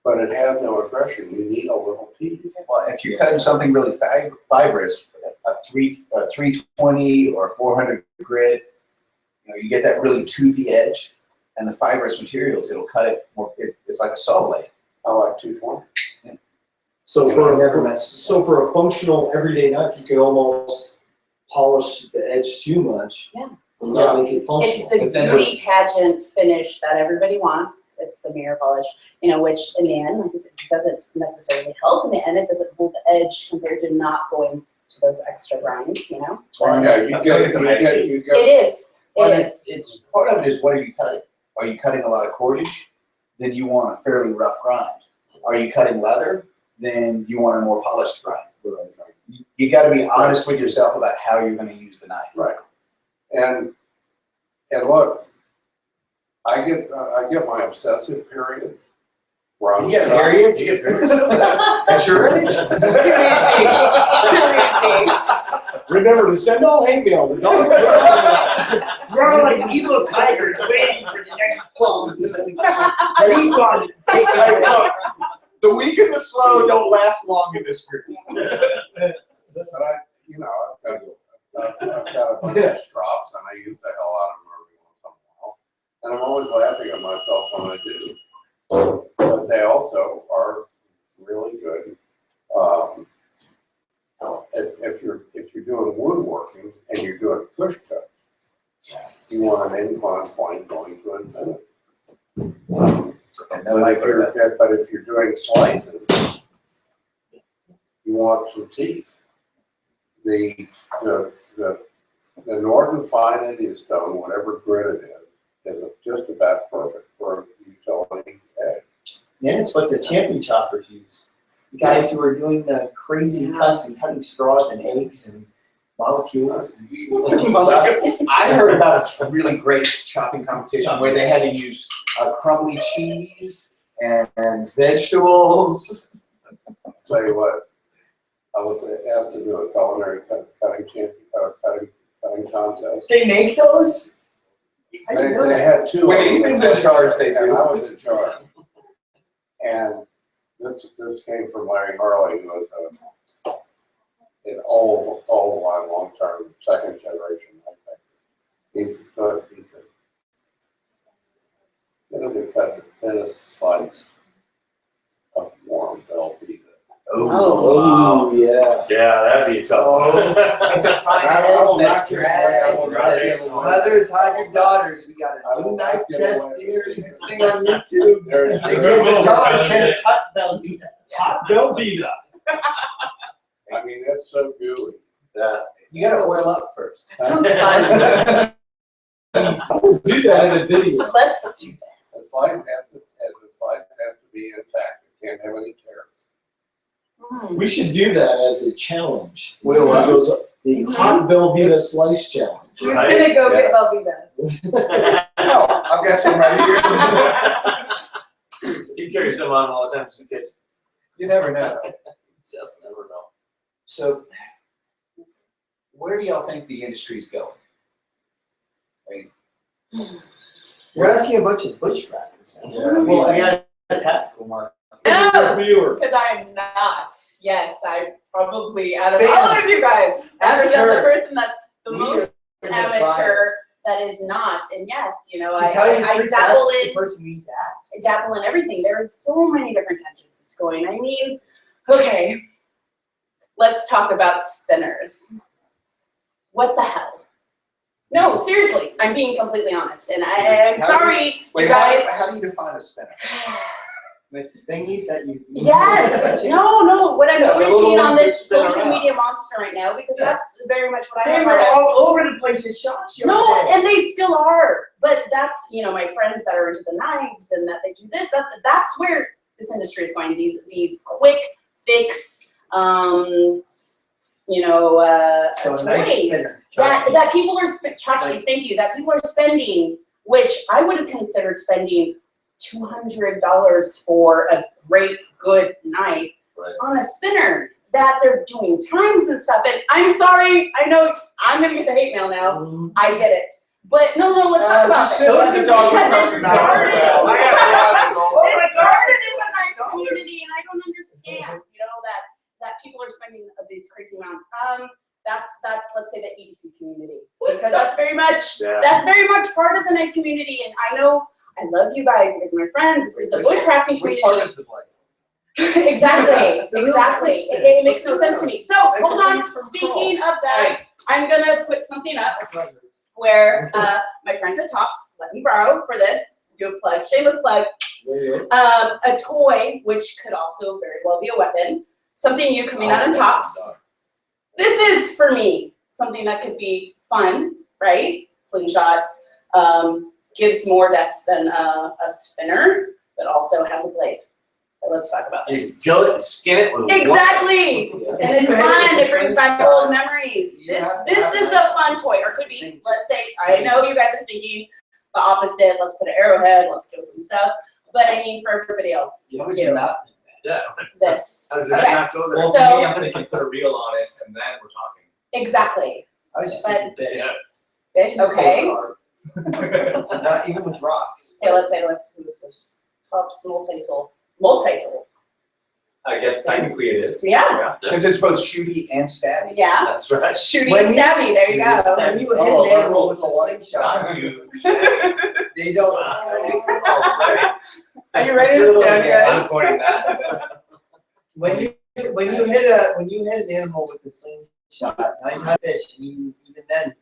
but it has no aggression. You need a little teeth. Well, if you're cutting something really fibrous, a 320 or 400 grit, you know, you get that really toothy edge, and the fibrous materials, it'll cut it more. It's like a saw blade. I like 220. So And for I never messed so for a functional everyday knife, you could almost polish the edge too much. Yeah. And not make it functional. It's the But then beauty pageant finish that everybody wants. It's the mirror polish, you know, which in the end, like it doesn't necessarily help in the end. It doesn't hold the edge compared to not going to those extra grinds, you know. But Yeah, you I feel like it's a nice get. it is. Well, It is. It's part of it is what are you cutting? Are you cutting a lot of cordage? Then you want a fairly rough grind. Are you cutting leather? Then you want a more polished grind. You got to be honest with yourself about how you're going to use the knife. Right. And look, I get my obsessive period, We're on You get strike. periods? You get periods. At your age? Remember to send all hate mail. With all We're all like evil tigers waiting for the next clone so that we can leap on it, take Hey, it. look, the weak and the slow don't last long in this group. But I've got a bunch of strops and I use the hell out of them every once in a while. And I'm always laughing at myself when I do. But they also are really good. If you're doing woodworking and you're doing push cuts, you want an incline point going to infinity. But if you're doing slices, you want some teeth. The Norton Fine Indian Stone, whatever grit it is just about perfect for a utility egg. Then it's what the champion choppers use. The guys who are doing the crazy cuts and cutting straws and eggs and molecules. I heard about a really great chopping competition where they had to use crumbly cheese and vegetables. Tell you what, I was asked to do a culinary cutting contest. They make those? I didn't know They that. had two. When of them. Ethan's in charge, they And do. I was in charge. And this came from Larry Harley, who was an old line, long-term, second generation. He said, "Get him to cut the thinnest slice of warm Velveeta." Oh, yeah. Yeah, that'd be a tough Oh, one. it's a fine I will edge, not that's give drag. away. I will not give away. Mothers, hide your daughters. We got I a will new not knife give test away. here. Next thing on YouTube. There's They give the dog can cut Velveeta. Velveeta. I mean, that's so gooey. You gotta oil up first. Sounds fun. Do that in a video. Let's do The slice has to be intact. It can't have any tears. that. We should do that as a challenge. Oil up. The hot Velveeta slice challenge. Who's gonna go get Velveeta? Oh, I've got some right here. You carry some on all the time, some kids. You never know. Just never know. So, where do y'all think the industry's going? We're asking a bunch of bushcrackers. Yeah. Well, I got a tactical mark. No, Viewer. because I'm not. Yes, I probably, out of Bam. all of you guys, Ask I'm the her. person that's the We most are amateur biased. that is not. And yes, you know, To tell you the I truth, dabble that's in the person we asked. I dabble in everything. There are so many different tangents it's going. I mean, okay, let's talk about spinners. What the hell? No, seriously, I'm being completely honest. And I'm How do sorry, Wait, you guys. how do you define a spinner? Like the thingies that you. Yes, no, what I'm Yeah, the really little seeing on ones that this spin social around. media monster right now, because Yeah. that's very much what I They have. were my- all over the place at Shop Show. No, today. and they still are. But that's, you know, my friends that are into the knives and that they do this, that's where this industry is going. These quick fix, So a knife toys spinner. that people are tchotchkes, thank you, that people are spending, which I would have considered spending $200 for a great good knife on a spinner. That they're doing times and stuff. And I'm sorry, I know I'm gonna get the hate mail now. I get it. But no, let's talk about just this. sit by the dog Because and it talk about started, it. it started in the knife community, and I don't understand, you know, that people are spending these crazy amounts. That's let's say the EDC community, because that's very much part of the knife community. And I know I love you guys as my friends. This is the bushcrafting Which community. part is the blade? Exactly, The little exactly. twitch It makes no sense to me. So Like hold the on. things from Speaking of that, I'm gonna put something up Crawl. where my friends at Tops let me borrow for this. Do a plug, shameless plug. A toy, which could also very well be a weapon. Something new coming out on Tops. This is for me something that could be fun, right? Slingshot gives more depth than a spinner, but also has a blade. But let's talk about You this. kill it and skin it with Exactly, and it's fun. It brings back old memories. You This have to have is a that fun toy, or could be. thing Let's to say I know you guys are thinking the opposite. Let's put an arrowhead. Let's kill some stuff. but I mean for everybody else As long as you're too. not. Yeah. This. How does Okay. that not go there? Well, For So- me, I'm thinking put a reel on it and then we're talking. Exactly. I was just But- thinking fish. Yeah. Fish, okay. Not even with rocks. Okay, let's use this multi-tool. Multi-tool. I guess technically it is. Yeah. Because it's both shooty and stabby. Yeah. That's right. Shooting When and you- stabby, there you go. When you hit Oh, an animal with a slingshot, Not too. they don't. Wow. Are you ready to stand, I'm guys? pointing that. When you hit an animal with a slingshot, 9 fish, and you even then,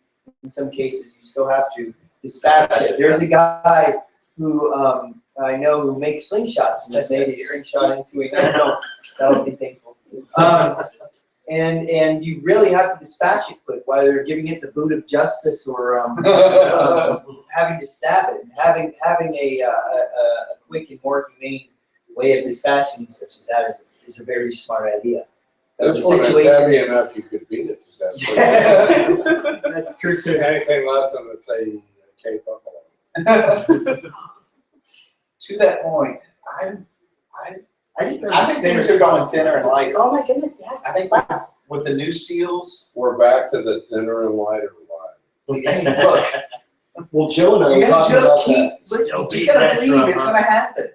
in some cases, you still have to dispatch it. There's a guy who I know who makes slingshots. Just made a slingshot into a animal. That would be painful. And you really have to dispatch it quick, whether you're giving it the boot of justice or having to stab it. And having a quick and more humane way of dispatching such as that is a very smart idea. Because This the one is situation heavy is- enough, you could beat it to death. Yeah. That's true too. Anything left on the Cape Buffalo. To that point, I think things are Spinners- going thinner and lighter. Oh my goodness, yes. I think Less. with the new steels, We're back to the thinner and lighter line. hey, look, Well, Joe and I were you talking just about keep, that. you Still just beating gotta that believe drum, it's huh? gonna happen.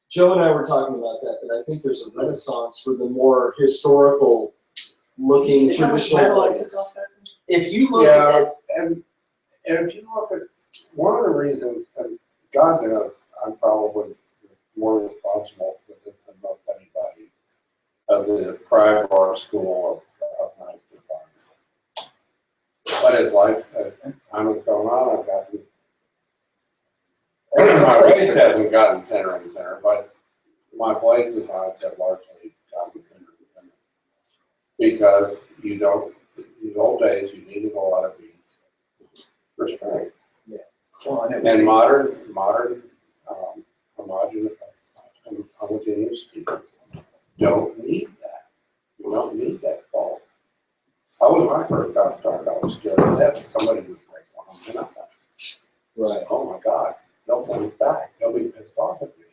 Joe and I were talking about that I think there's a renaissance for the more historical looking traditional blades. If you look Yeah, at, and if you look at, one of the reasons, and God knows, I'm probably more responsible for this than most anybody, of the pride of our school of knife design. But it's like, as time has gone on, I've gotten, my blades haven't gotten thinner and thinner, but my blade designs have largely gotten thinner and thinner. Because you don't, in the old days, you needed a lot of beads for strength. well, and it was And modern homogeneous speakers don't need that. You don't need that bulk. When I first got started, I was scared to death that somebody would break one of them. Right. Oh my God, they'll send it back. They'll be pissed off at me.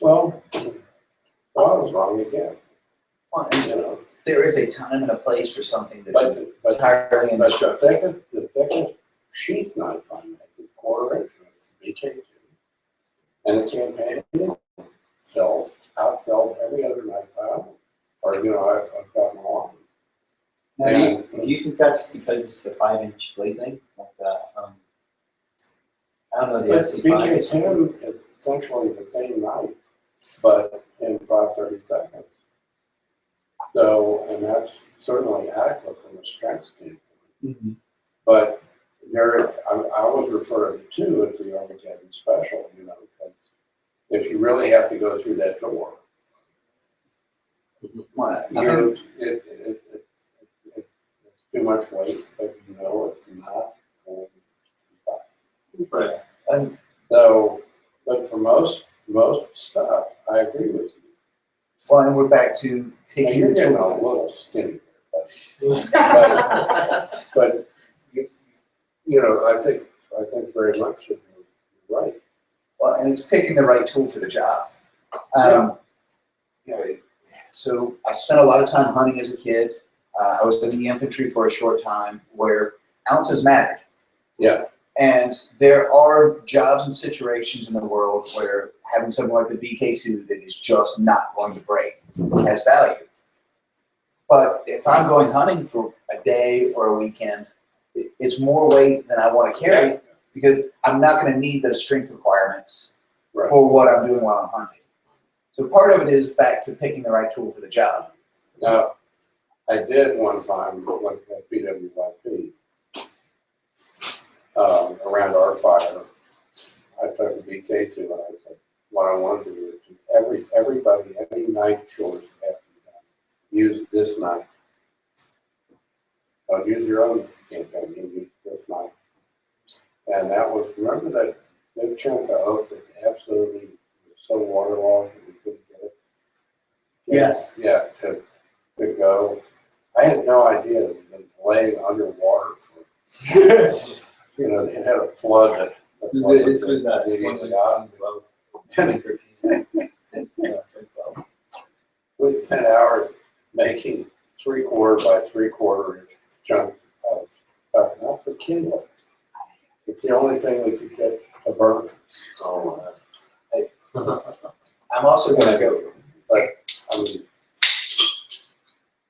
Well, I was wrong again. fun. You know, There is a time and a place for something that's but entirely But indestructible. the thickest sheath knife I make is 1/4 inch, BK2. And the campaign outsold every other knife I own. Or, I've gotten along. Now, do you think that's because it's the 5-inch blade length? Like I don't know the But SC5. BK2 is essentially the same knife, but in 5/32. So, and that's certainly adequate from a strength standpoint. Mhm. But I always refer to two as the Armageddon special, because if you really have to go through that door, it's too much weight, but it's not going to Right. And So, but for most stuff, I agree with you. well, and we're back to And picking you're the getting a tool. little skinny, but I think very much that you're right. Well, and it's picking the right tool for the job. So I spent a lot of time hunting as a kid. I was in the infantry for a short time where ounces mattered. Yeah. And there are jobs and situations in the world where having something like the BK2 that is just not going to break has value. But if I'm going hunting for a day or a weekend, it's more weight than I want to carry because I'm not going to need those strength requirements Right. for what I'm doing while I'm hunting. So part of it is back to picking the right tool for the job. Now, I did one time when at BWYP, around our fire, I took a BK2 and I said, what I want to do is everybody, any night chores have to be done. Use this knife. Don't use your own campaign, use this knife. And that was, remember that big chunk of oak that absolutely was so waterlogged that we couldn't get it? Yes. Yeah, to go. I had no idea it had been laying underwater for, it had a flood that This was us. We spent hours making 3/4 by 3/4 inch chunks of not for kindling. It's the only thing we could get to burn. Oh, I'm also gonna go, but I mean,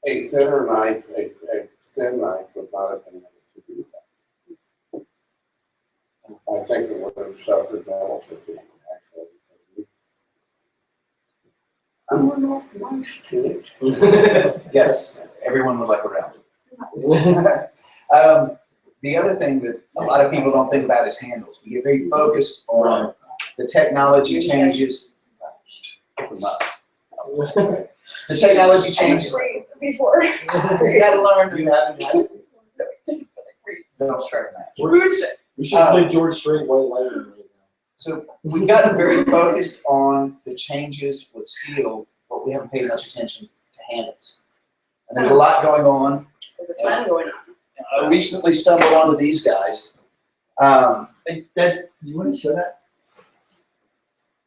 a thinner knife, a thin knife would not have been able to do that. I think it would have suffered metal fatigue, actually. Nice kid. yes, everyone would like a round. The other thing that a lot of people don't think about is handles. We get very focused on the technology changes. The technology changes. Before. You gotta learn. You haven't had it. Don't start that. We should play George Strait White Lightning right now. So we've gotten very focused on the changes with steel, but we haven't paid much attention to handles. And there's a lot going on. There's a ton going on. I recently stumbled onto these guys. You want to show that?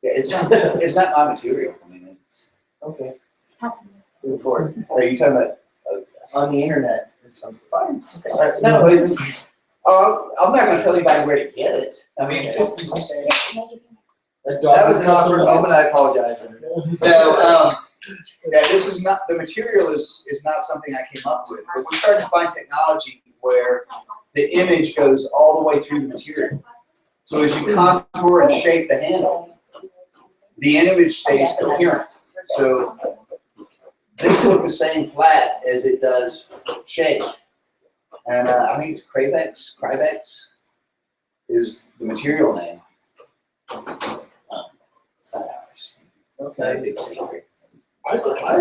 Yeah, it's not my material. I mean, it's okay. It's possible. Move forward. Are you talking about On the internet. fine? Okay. No, I'm not going to tell anybody where to get it. I mean, That that was an awkward moment. I apologize. No, yeah, this is not the material is not something I came up with, but we're starting to find technology where the image goes all the way through the material. So as you contour and shape the handle, the image stays coherent. So this looks the same flat as it does shaped. And I think it's Crivex is the material name. It's not ours. It's not a big secret. I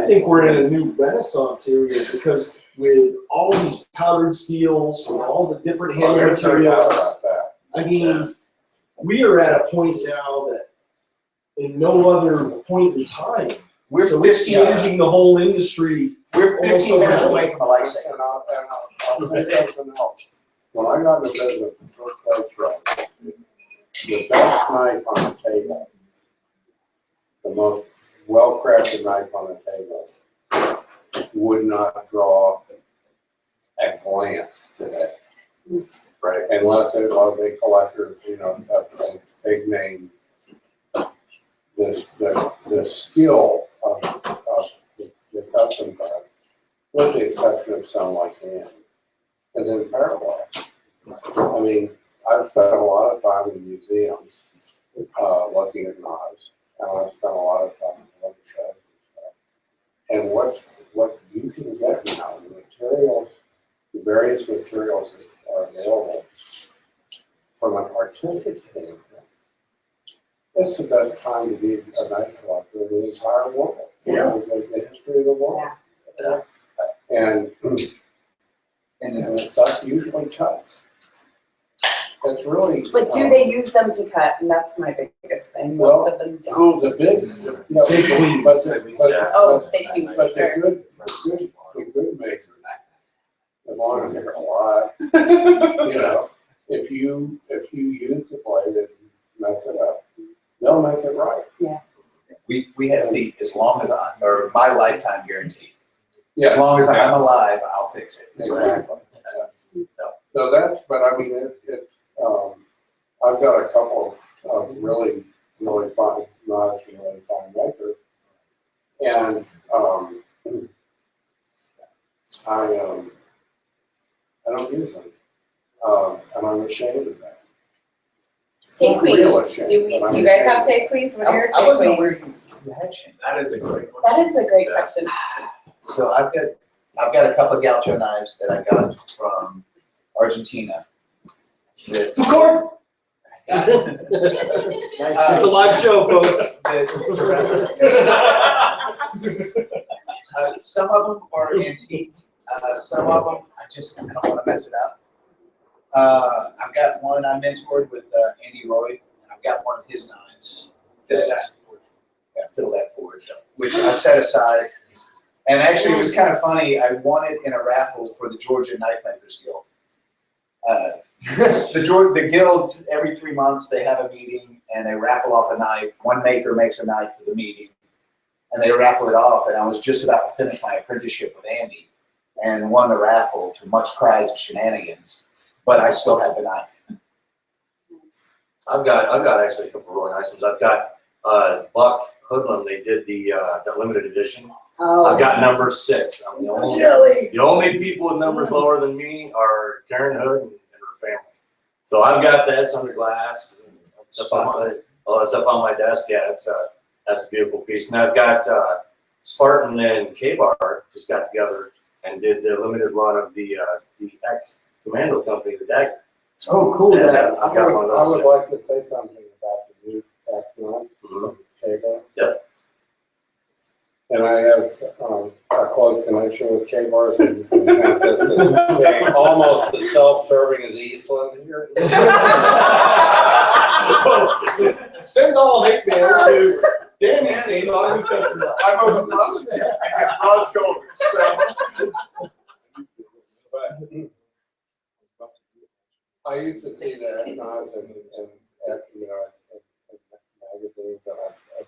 think we're in a new renaissance area because with all these powdered steels, with all the different handle materials, I mean, we are at a point now that in no other point in time. We're It's changing the whole industry. We're 15 minutes away from a life cycle. And I'll say something else. When I got into business, the first place right, the best knife on the table, the most well-crafted knife on the table, would not draw at glance today. Right, unless it was a collector, a big name. The skill of the custom craft, with the exception of some like him, is unparalleled. I mean, I've spent a lot of time in museums looking at knives, and I've spent a lot of time in other shows and stuff. And what you can get now, the materials, the various materials that are available from an artistic standpoint, it's the best time to be a knife collector in the entire world. Yes. The history of the world. Yeah. Yes. And the stuff usually cuts. It's really. But do they use them to cut? And that's my biggest thing. Most of them don't. The big, Say queen. Oh, say queen, but sure. the good makers, as long as they're alive, if you use the blade and mess it up, they'll make it right. Yeah. We have the my lifetime guarantee. Yeah. As long as I'm alive, I'll fix it. Exactly. So that's, but I mean, I've got a couple of really, really fine knives and really fine makers. And I don't use them. And I'm ashamed of that. Save Real queens. ashamed, Do but I'm you guys have ashamed. save queens? What are your I save wasn't aware queens? you had shame. That is a great one. That is a great question. So I've got a couple of gaucho knives that I got from Argentina. Record. It's a live show, folks. Some of them are antique. Some of them I don't want to mess it up. I've got one I mentored with Andy Roy, and I've got one of his knives. Fiddle that forge, which I set aside. And actually, it was kind of funny. I won it in a raffle for the Georgia Knife Makers Guild. The guild, every 3 months, they have a meeting and they raffle off a knife. One maker makes a knife for the meeting and they raffle it off. And I was just about to finish my apprenticeship with Andy and won the raffle to much cries of shenanigans, but I still have the knife. I've got actually a couple of really nice ones. I've got Buck Hoodlum. They did the limited edition. Oh. I've got number 6. I'm the only people with numbers lower than me are Karen Hood and her family. So I've got that. It's under glass. It's up on my desk. Yeah, that's a beautiful piece. And I've got Spartan and K-Bar just got together and did the limited run of the Eck Commando Company, the Dagger. Oh, cool. And, I've got one of I those. would like to say something about the new background K-Bar. Yep. And I have a close connection with K-Bars and they're almost as self-serving as Eastland here. Send all hate mail to Danny St. Augustine. I'm a prostitute. I have broad shoulders, so. I used to see the econs and magazines when I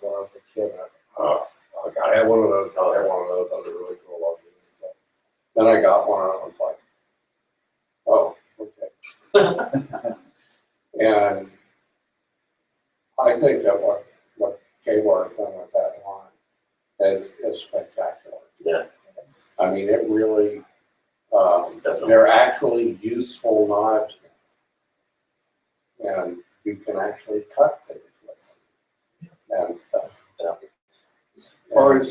was a kid. I had one of those. I had one of those. Those are really cool. Then I got one and I was like, oh, okay. And I think that what K-Bar has done with that line is spectacular. Yeah. I mean, it really, they're actually useful knives. And you can actually cut things with them and stuff. Yeah. As far as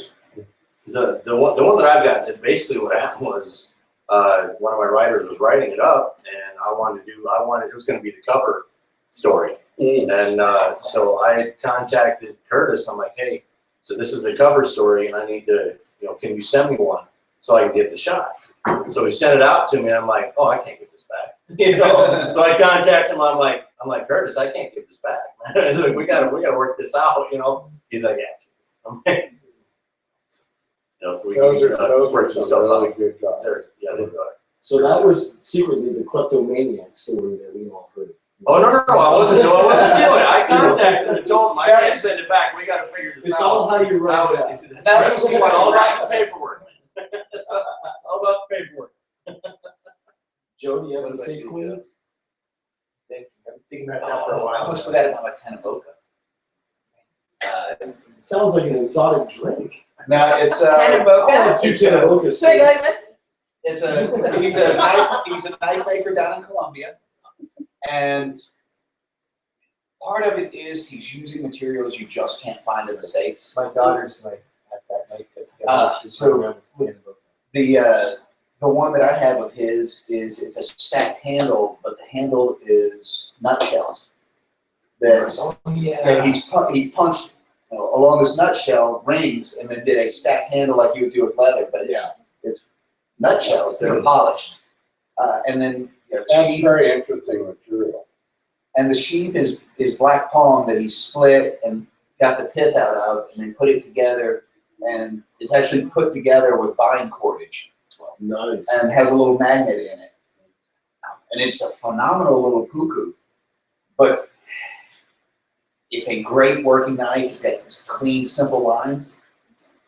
The one that I've got, that basically what happened was one of my writers was writing it up, and it was going to be the cover story. And so I contacted Curtis. I'm like, hey, so this is the cover story, and I need to, can you send me one so I can get the shot? So he sent it out to me. And I'm like, oh, I can't get this back. So I contacted him. I'm like, Curtis, I can't get this back. Like, we gotta work this out. He's like, yeah. I'm like, so we those work are some some stuff really out. good jobs. Yeah, they're good. So that was secretly the kleptomaniac story that we all heard. Oh, no, I wasn't stealing it. I contacted him and told him I can't send it back. We got to figure this out. It's all how you write it out. That's right. It's all about the paperwork. It's all about the paperwork. Joe, do you have any say queens? Thank you. I've been thinking about that for a while. I almost forgot about my Tanaboka. Sounds like an exotic drink. No, it's Tanaboka? Two Tanabocas. Should I go like this? He's a knife maker down in Colombia, and part of it is he's using materials you just can't find in the States. My daughter's like at that night. So the one that I have of his is it's a stacked handle, but the handle is nutshells. That he punched along this nutshell rings and then did a stacked handle like you would do with leather, but it's nutshells that are polished, and then That's very interesting material. And the sheath is black palm that he split and got the pith out of, and then put it together, and it's actually put together with vine cordage. Nice. And has a little magnet in it. And it's a phenomenal little cuckoo. But it's a great working knife. It's got these clean, simple lines.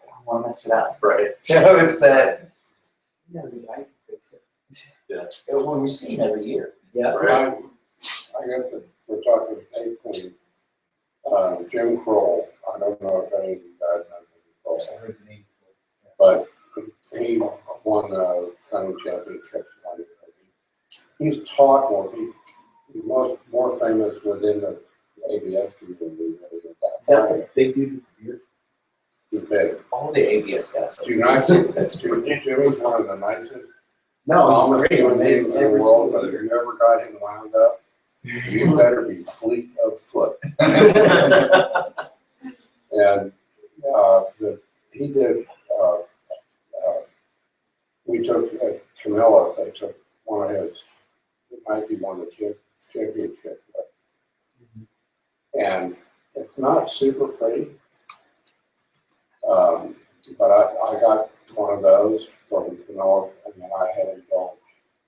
I don't want to mess it up. Right. So it's that, the guy can fix it. Yeah. When we see him every year. Yeah. Right. I got to, we're talking with Ethan, Jim Kroll. I don't know if any of you guys know Jim Kroll. I heard the name. But he won the county championships. He's taught more. He's more famous within the ABS community. Is that the big dude with the beard? He's big. All the ABS guys. Do you not think Jimmy's one of the nicest? No, he's great. Human beings in the world, but if you ever got him wound up, you better be fleet of foot. And he did. We took Camilla. They took one of his. It might be one of the championship. And it's not super pretty. But I got one of those from Camilla, and then I had him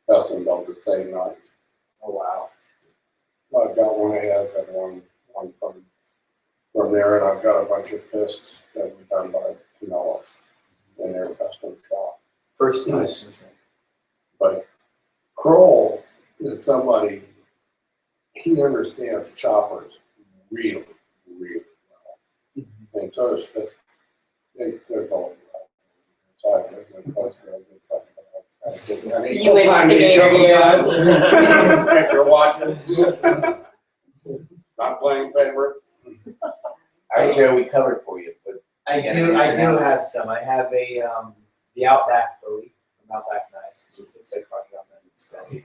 custom built the same knife. Oh, wow. I've got one ahead and one from there, and I've got a bunch of fists that were done by Camilla in their custom shop. First, nice. But Kroll is somebody, he understands choppers really, really well. And so does Fisk. They're going well. So I've been close for a good fight. You instigator, you. If you're watching, not playing favorites. All right, Joe, we covered for you, but I do have some. I have a the Outback Bowie from Outback Knives because it looks like crocodile Dundee.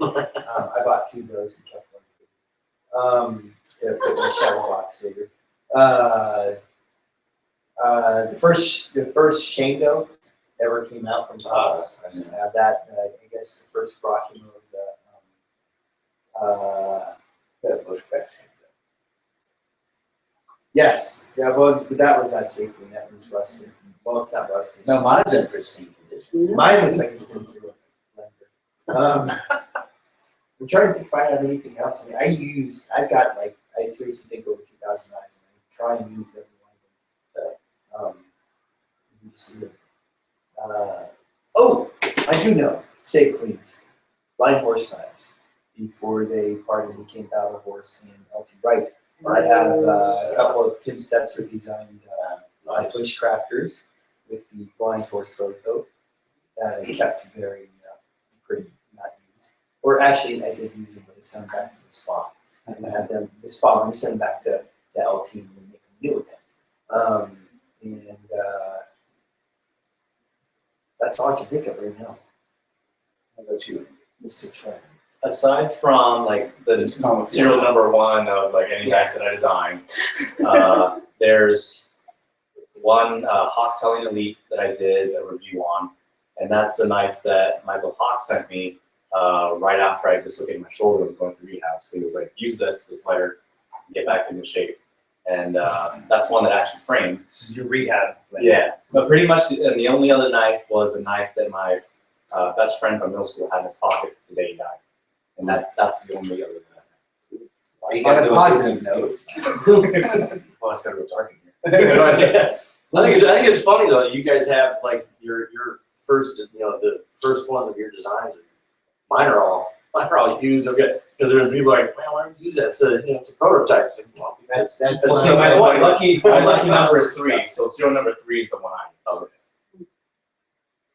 I bought 2 of those and kept one. To put in my shadow box later. The first Shango ever came out from Tops. I have that. I guess the first Rocky move. the bushcraft Shango. Yes. Yeah. Well, that was that safety. That was rusted. Well, it's not rusted. No, mine's in pristine condition. Mine looks like it's been through a blender. I'm trying to think if I have anything else. I mean, I seriously think over 2,000 knives. I try and use every one of them. You see it. Oh, I do know. Safe Queens. Blind horse knives. Before they parted, became Battle Horse and Elsie Wright. I have a couple of Tim Stetzer designed bushcrafters with the blind horse logo that I kept very pretty not used. Or actually, I did use them, but I sent them back to the spa. And I had them, the spa, when we send them back to LT and we make them new again. That's all I can think of right now. How about you, Mr. Trent? Aside from like the serial number 1 of like any knife that I design, there's one Hawks Helling Elite that I did a review on, and that's the knife that Michael Hawk sent me right after I dislocated my shoulder and was going through rehab. So he was like, use this later, get back into shape. And that's one that I actually framed. This is your rehab. Yeah, but pretty much, and the only other knife was a knife that my best friend from middle school had in his pocket the day he died. And that's the only other knife. You got a positive note. Oh, it's gotta go dark in here. I think it's funny though. You guys have like your first, the first ones of your designs. Mine are all used. Okay, because there's people like, man, why don't you use that? It's a prototype. It's like, well, That's So my lucky number is 3. So serial number 3 is the one I covered.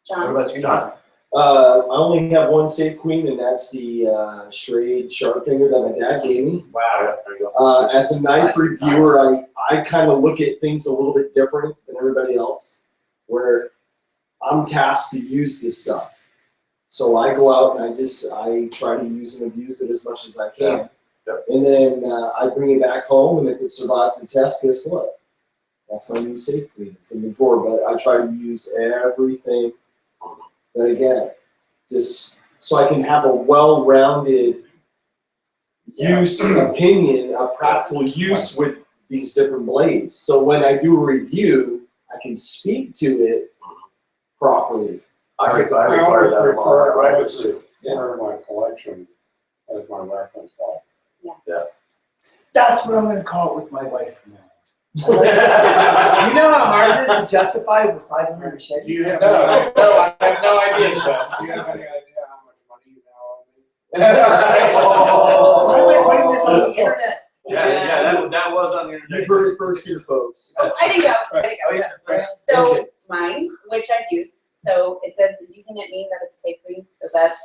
John. What about you, John? I only have one Safe Queen, and that's the Schrade sharp finger that my dad gave me. Wow. there you go. As a knife reviewer, I kind of look at things a little bit different than everybody else, where I'm tasked to use this stuff. So I go out and I try to use and abuse it as much as I can. Yeah. And then I bring it back home, and if it survives the test, guess what? That's my new Safe Queen. It's in the drawer, but I try to use everything that I get, just so I can have a well-rounded use opinion, a practical use with these different blades. So when I do a review, I can speak to it properly. I require that of all my rifles too. Part of my collection as my reference point. That's what I'm going to call it with my wife from now. You know how hard it is to justify over 500 machetes? Do you have I have no idea. Do you have any idea how much money you now owe me? Why am I putting this on the internet? Yeah, that was on the internet. First here, folks. Oh, I didn't go. Oh, yeah. Right. So mine, which I've used. So it does using it mean that it's a safe queen? Does that?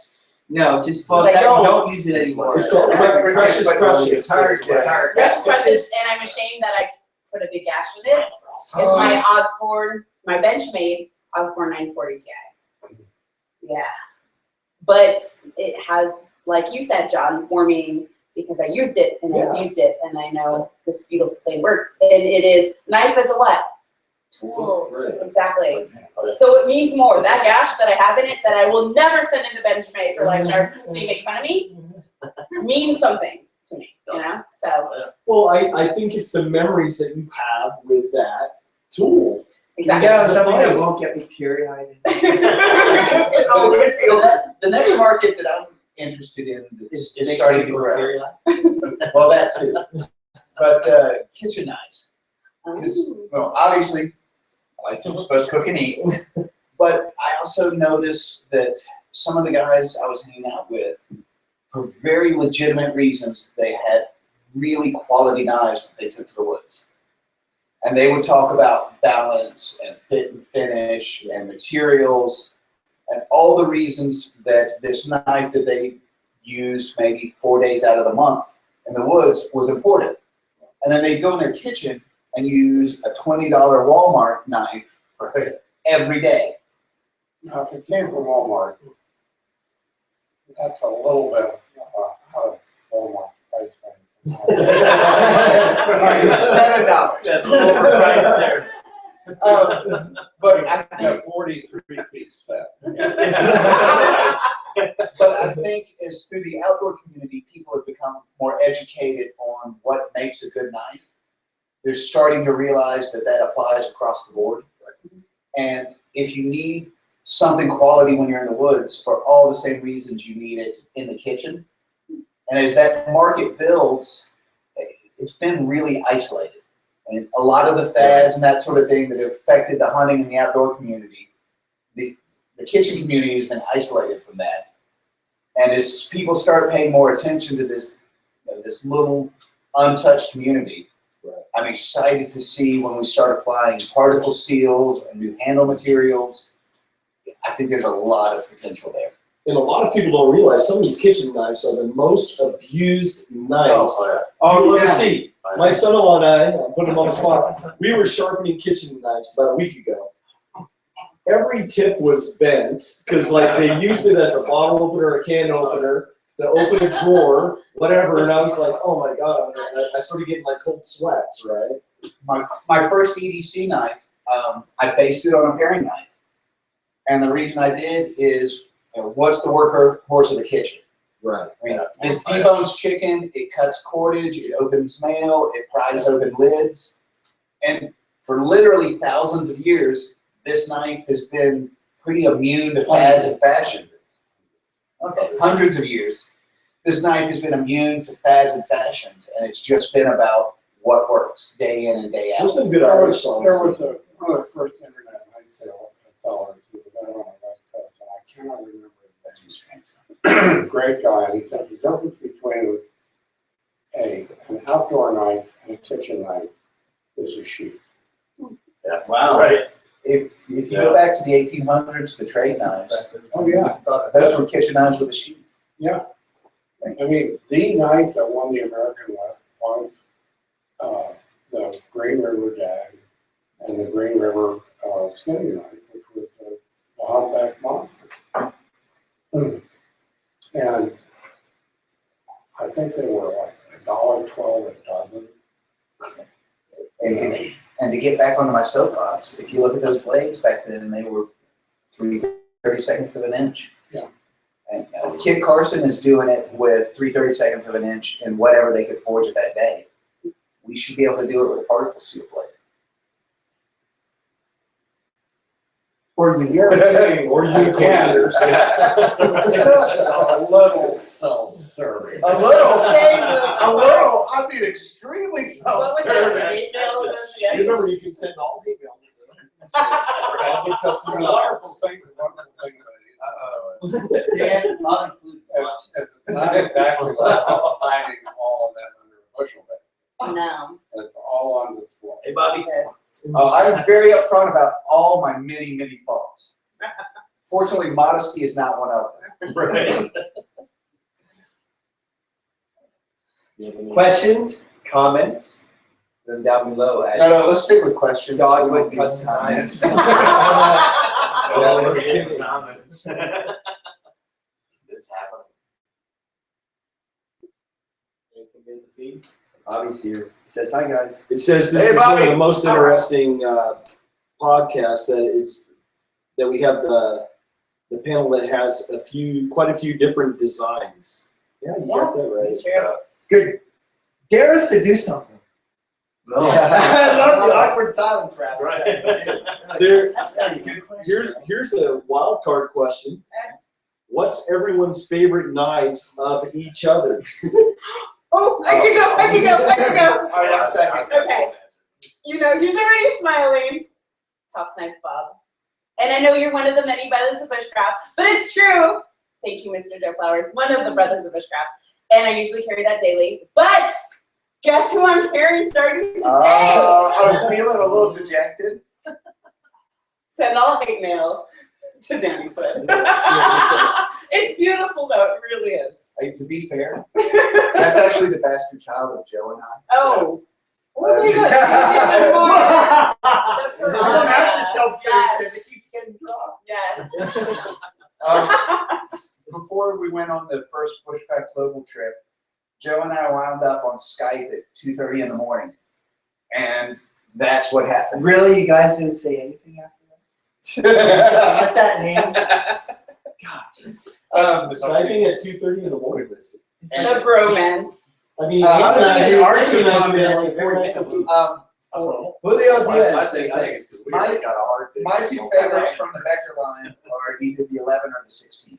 No, just Because I don't use it anymore. It's precious. It's hard. Precious, precious, and I'm ashamed that I put a big gash in it. It's my Osborne, my Benchmade Osborne 940 Ti. Yeah, but it has, like you said, John, more meaning because I used it and I used it, and I know this beautiful thing works. And it is knife is a what? Tool. Right. Exactly. So it means more. That gash that I have in it that I will never send into Benchmade for like sharp, so you make fun of me, means something to me, you know? So. Well, I think it's the memories that you have with that tool. Exactly. Yeah, something that won't get me teary-eyed. The next market that I'm interested in Is starting to grow. Well, that too. But kitchen knives. Because, well, obviously, I like to both cook and eat. But I also noticed that some of the guys I was hanging out with, for very legitimate reasons, they had really quality knives that they took to the woods. And they would talk about balance and fit and finish and materials and all the reasons that this knife that they used maybe 4 days out of the month in the woods was important. And then they'd go in their kitchen and use a $20 Walmart knife every day. Now, if it came from Walmart, that's a little bit out of Walmart price range. $7. That's overpriced there. But I think 43-piece set. But I think as through the outdoor community, people have become more educated on what makes a good knife. They're starting to realize that that applies across the board. And if you need something quality when you're in the woods, for all the same reasons you need it in the kitchen. And as that market builds, it's been really isolated. And a lot of the fads and that sort of thing that have affected the hunting and the outdoor community, the kitchen community has been isolated from that. And as people start paying more attention to this, this little untouched community, I'm excited to see when we start applying particle steels and new handle materials. I think there's a lot of potential there. And a lot of people don't realize some of these kitchen knives are the most abused knives. Oh, Let's see. My son-in-law and I, I'm putting him on the spot, we were sharpening kitchen knives about a week ago. Every tip was bent because like they used it as a bottle opener, a can opener, to open a drawer, whatever. And I was like, oh my God, I started getting like cold sweats, right? My first EDC knife, I based it on a paring knife. And the reason I did is, what's the workhorse of the kitchen? Right. I mean, this debones chicken, it cuts cordage, it opens mail, it pries open lids. And for literally thousands of years, this knife has been pretty immune to fads and fashion. Okay, hundreds of years. This knife has been immune to fads and fashions, and it's just been about what works day in and day out. There's some good There Irish was songs. one of the first internet knife sellers who was out on the West Coast, and I cannot remember his name. Great guy, and he said the difference between an outdoor knife and a kitchen knife is a sheath. Yeah. Wow. Right. If you go back to the 1800s, the trade knives, Oh, yeah. those were kitchen knives with a sheath. Yeah. I mean, the knife that won the American was the Green River Jag and the Green River skinny knife, which was the humpback monster. And I think they were like $1.12 a dozen. And to get back onto my soapbox, if you look at those blades back then, they were 3/32 of an inch. Yeah. And if Kit Carson is doing it with 3/32 of an inch in whatever they could forge it that day, we should be able to do it with a particle steel blade. Or you guarantee, Or you can. consider. A little self-serving. A little, I mean extremely self-serving. You remember you can send all the email. The wonderful thing about it is, Dan, I'll include it's not exactly like hiding all of that under a bushel bag. No. It's all on display. Hey, Bobby. Yes. Oh, I'm very upfront about all my many, many faults. Fortunately, modesty is not one of them. Right. Questions, comments, then down below. No, let's stick with questions. Dogwood We won't cuss do comments. Oh, we're getting comments. It's happening. Anything in the feed? Bobby's here. He says, hi, guys. It says this Hey, is one of Bobby. the most interesting podcasts that we have the panel that has quite a few different designs. Yeah, you got that right. It's true. Good. Dare us to do something. No. I love the awkward silence rap. There, That's a good question. here's a wild card question. What's everyone's favorite knives of each other's? Oh, I can go. All right, I'm second. Okay. You know, he's already smiling. Tops Knives Bob. And I know you're one of the many brothers of bushcraft, but it's true. Thank you, Mr. Joe Flowers, one of the brothers of bushcraft. And I usually carry that daily. But guess who I'm carrying starting today? I was feeling a little dejected. Send all hate mail to Danny Swift. It's beautiful, though. It really is. To be fair, that's actually the bastard child of Joe and I. Oh. Well, there you go. I don't have to self-serve because it keeps getting dropped. Yes. Before we went on the first Bushcraft Global trip, Joe and I wound up on Skype at 2:30 in the morning, and that's what happened. Really, you guys didn't say anything after that? Just let that hang. Skyping at 2:30 in the morning. It's a bromance. I mean, I was Andy in and an I Archer do that, comment like, at the very four nights a week. Julio Diaz. I think it's because we already got a hard day. My two favorites from the Becker line are either the 11 or the 16.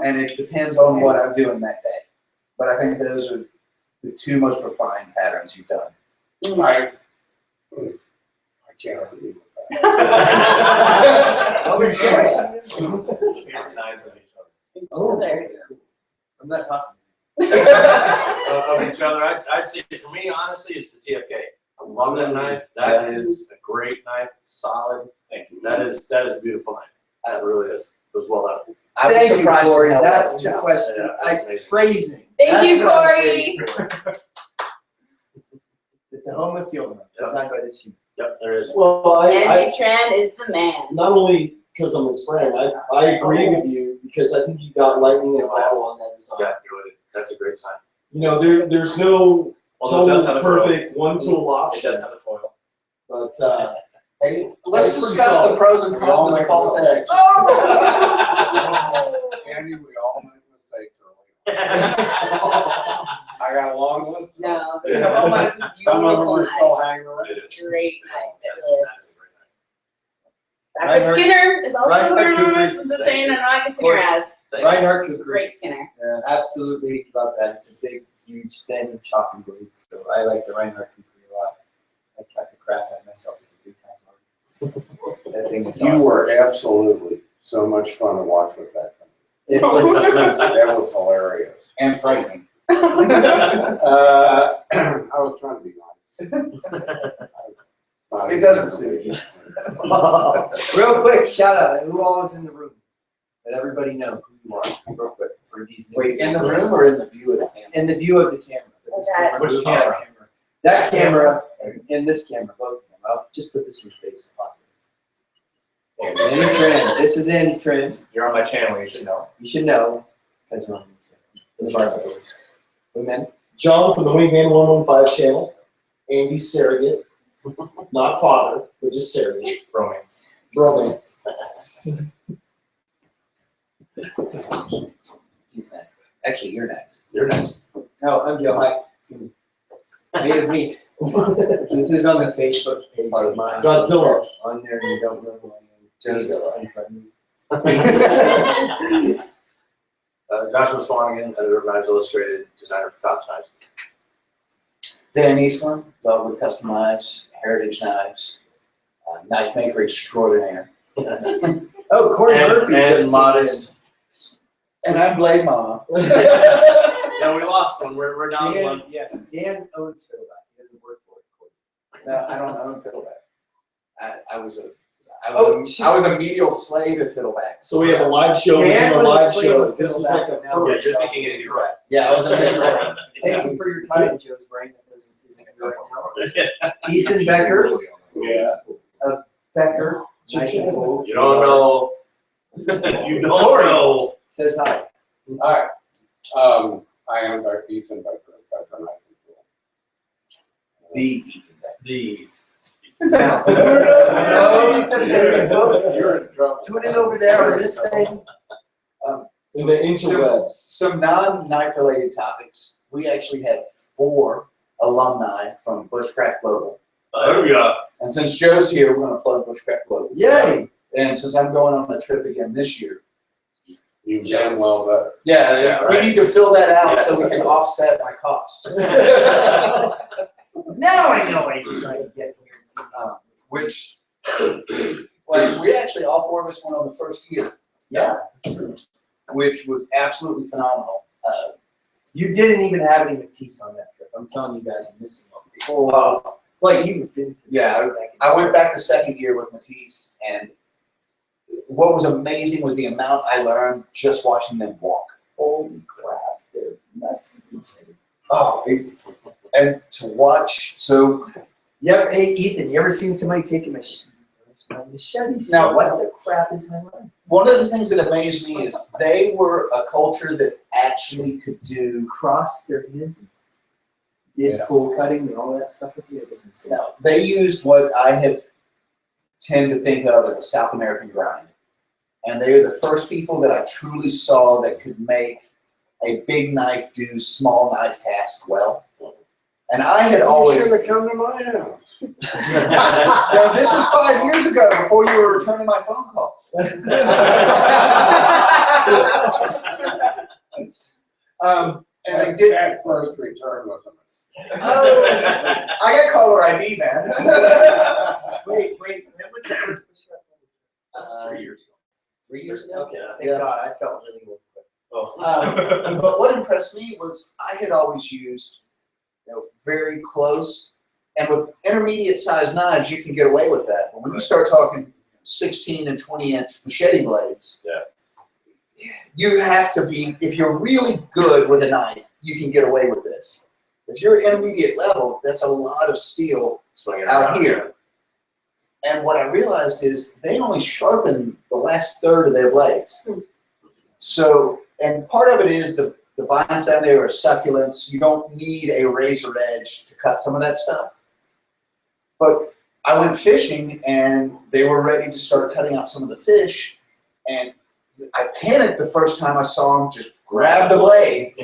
And it depends on what I'm doing that day. But I think those are the two most refined patterns you've done. I can't argue with Favorite knives of each other. Oh, There. I'm not talking. Of each other, I'd say for me, honestly, it's the TFK. I love that knife. That is a great knife. It's solid. Thank you. That is a beautiful knife. That really is. It was well done. Thank you, Corey. That's the Yeah, question. that's amazing. Phrasing. Thank That's you, what I was Corey. waiting for. The Tahoma Field Knife, designed by this human. Yep, there is. Well, Andy Tran is the man. not only because I'm his friend, I agree with you because I think you got lightning in a bottle on that design. Yeah, really. That's a great time. You know, there's no Although it does have total a perfect one tool It option, does have a toil. but Hey, let's It's pretty discuss solid. the pros and cons of false edge. Oh! Andy, we all make mistakes early. I got a long list. No, the Tahoma is a Some of them beautiful are still knife. hanging around. It's a great knife. It That's is. a great But Skinner is also Reinhard Kukri. the same and I consider as knife. Reinhard Kukri. great Skinner. Yeah, absolutely love that. It's a big, huge, thin, choppy blade. So I like the Reinhard Kukri a lot. I cut the crap out of myself with it 3 times already. That thing is You awesome. were absolutely so much fun to watch with that thing. It was. That was hilarious. And frightening. I was trying to be nice. It doesn't suit you. Real quick, shout out. Who all is in the room? Let everybody know who you are. Real quick for these. new Wait, in the people. room or in the view of the camera? In the view of the camera. What's that? Which Which camera? camera? That camera and this camera, both of them. I'll just put this in your face. Andy Tran. This is Andy Tran. You're on my channel, you should know. You should know because you're on the channel. Amen. John from the Wingman 115 channel, Andy surrogate, not father, but just surrogate. Romance. Romance. He's next. Actually, you're next. You're next. No, I'm Joe. Hi. Made of meat. This is on the Facebook page of mine. Godzilla. On there, you don't know who I am. Godzilla. Unfriendly. Joshua Swanagon, editor of Knives Illustrated, designer for Tops Knives. Dan Eastland, Dogwood Custom Knives, Heritage Knives, knife maker extraordinaire. Oh, Corey Murphy. And just modest. And I'm Blade Mama. No, we lost one. We're down Dan, one. yes, Dan owns Fiddleback. He doesn't work for it. No, I don't own Fiddleback. I was Oh, a medial slave at Fiddleback. So we have a live show Dan within a was a live slave show. of This is Fiddleback, like a but now Yeah, first. you're thinking Andy right. Yeah, I was a Thank you for your time in Joe's brain. That doesn't isn't right now. Ethan Becker. Yeah. Becker. Nice and cool. You don't know. You don't know. Says hi. All right. I am Dr. Ethan Becker. Becker Knife and Tool. The Now, go to Facebook. You're in trouble. Tune in over there on this thing. In the interwebs. Some non-knife related topics. We actually have 4 alumni from Bushcraft Global. there we go. And since Joe's here, we're going to plug Bushcraft Global. Yay! And since I'm going on a trip again this year, You damn well better. Yeah, Yeah, we right. need to fill that out Yeah. so we can offset my costs. Now I know what he's trying to get here. Which, well, we actually, all four of us went on the first year, Yeah, that's true. which was absolutely phenomenal. You didn't even have any Matisse on that trip. I'm telling you guys, I'm missing one. Oh, Well, you didn't. yeah, I went back the second year with Matisse, and what was amazing was the amount I learned just watching them walk. Holy crap, they're nuts. Oh, and to watch, so Yeah, hey Ethan, you ever seen somebody take a machete? Now, What the crap is my life? one of the things that amazed me is they were a culture that actually could do, Cross their hands and did cool cutting and all that stuff with you? It doesn't say. no, they used what I have tend to think of as a South American grind. And they are the first people that I truly saw that could make a big knife do small knife tasks well. And I had always. You should have come to my house. Now, this was 5 years ago, before you were returning my phone calls. And I did. That first return was a mistake. I got caller ID, man. Wait, when was the first push-up? That was 3 years ago. 3 years ago? Okay, thank God, I felt really old. But what impressed me was I had always used, very close, and with intermediate sized knives, you can get away with that. But when you start talking 16 and 20-inch machete blades, you have to be, if you're really good with a knife, you can get away with this. If you're intermediate level, that's a lot of steel Swinging out around. here. And what I realized is they only sharpen the last third of their blades. So, and part of it is the vines down there are succulents. You don't need a razor edge to cut some of that stuff. But I went fishing and they were ready to start cutting up some of the fish. And I panicked the first time I saw them just grab the blade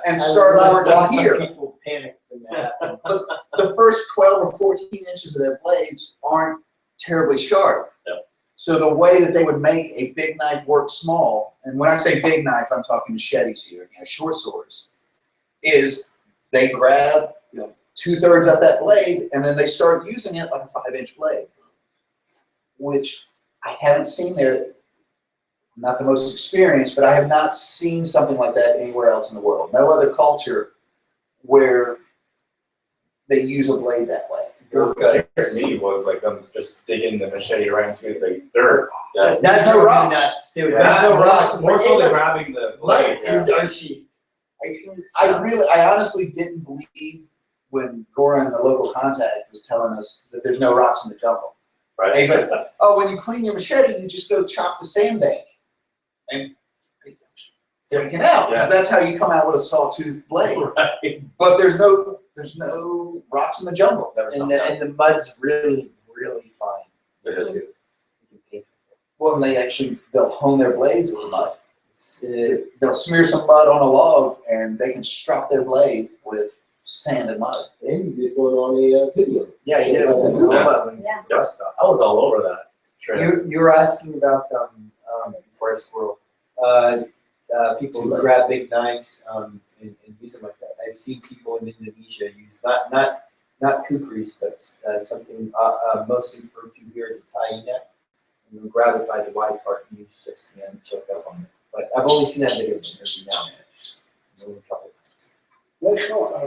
and start working here. People panic when that happens. But the first 12 or 14 inches of their blades aren't terribly sharp. Yep. So the way that they would make a big knife work small, and when I say big knife, I'm talking machetes here, short swords, is they grab 2/3 of that blade and then they start using it like a 5-inch blade, which I haven't seen there. I'm not the most experienced, but I have not seen something like that anywhere else in the world. No other culture where they use a blade that way. What scared me was like them just digging the machete right into the dirt. Yeah. That's no rocks. nuts, dude. Yeah, There's no more- rocks. More It's so like, than hey, grabbing the look, blade. Yeah. is Archie. I honestly didn't believe when Goran, the local contact, was telling us that there's no rocks in the jungle. Right. And he's like, oh, when you clean your machete, you just go chop the sandbank. And freaking out, because that's how you come out with a sawtooth blade. Right. But there's no rocks in the jungle. And the mud's really, really fine. It is. Well, and they'll hone their blades with mud. They'll smear some mud on a log and they can strop their blade with sand and mud. And you did one on a video. Yeah, you did it with the mud when you Yeah. rust stuff. I was all over that trip. You were asking about forest squirrel. People who grab big knives and use them like that. I've seen people in Indonesia use not kukris, but something mostly referred to here as a taina. And they'll grab it by the wide part and use just choke up on it. But I've only seen that video every now and then, only a couple times. Let's know, I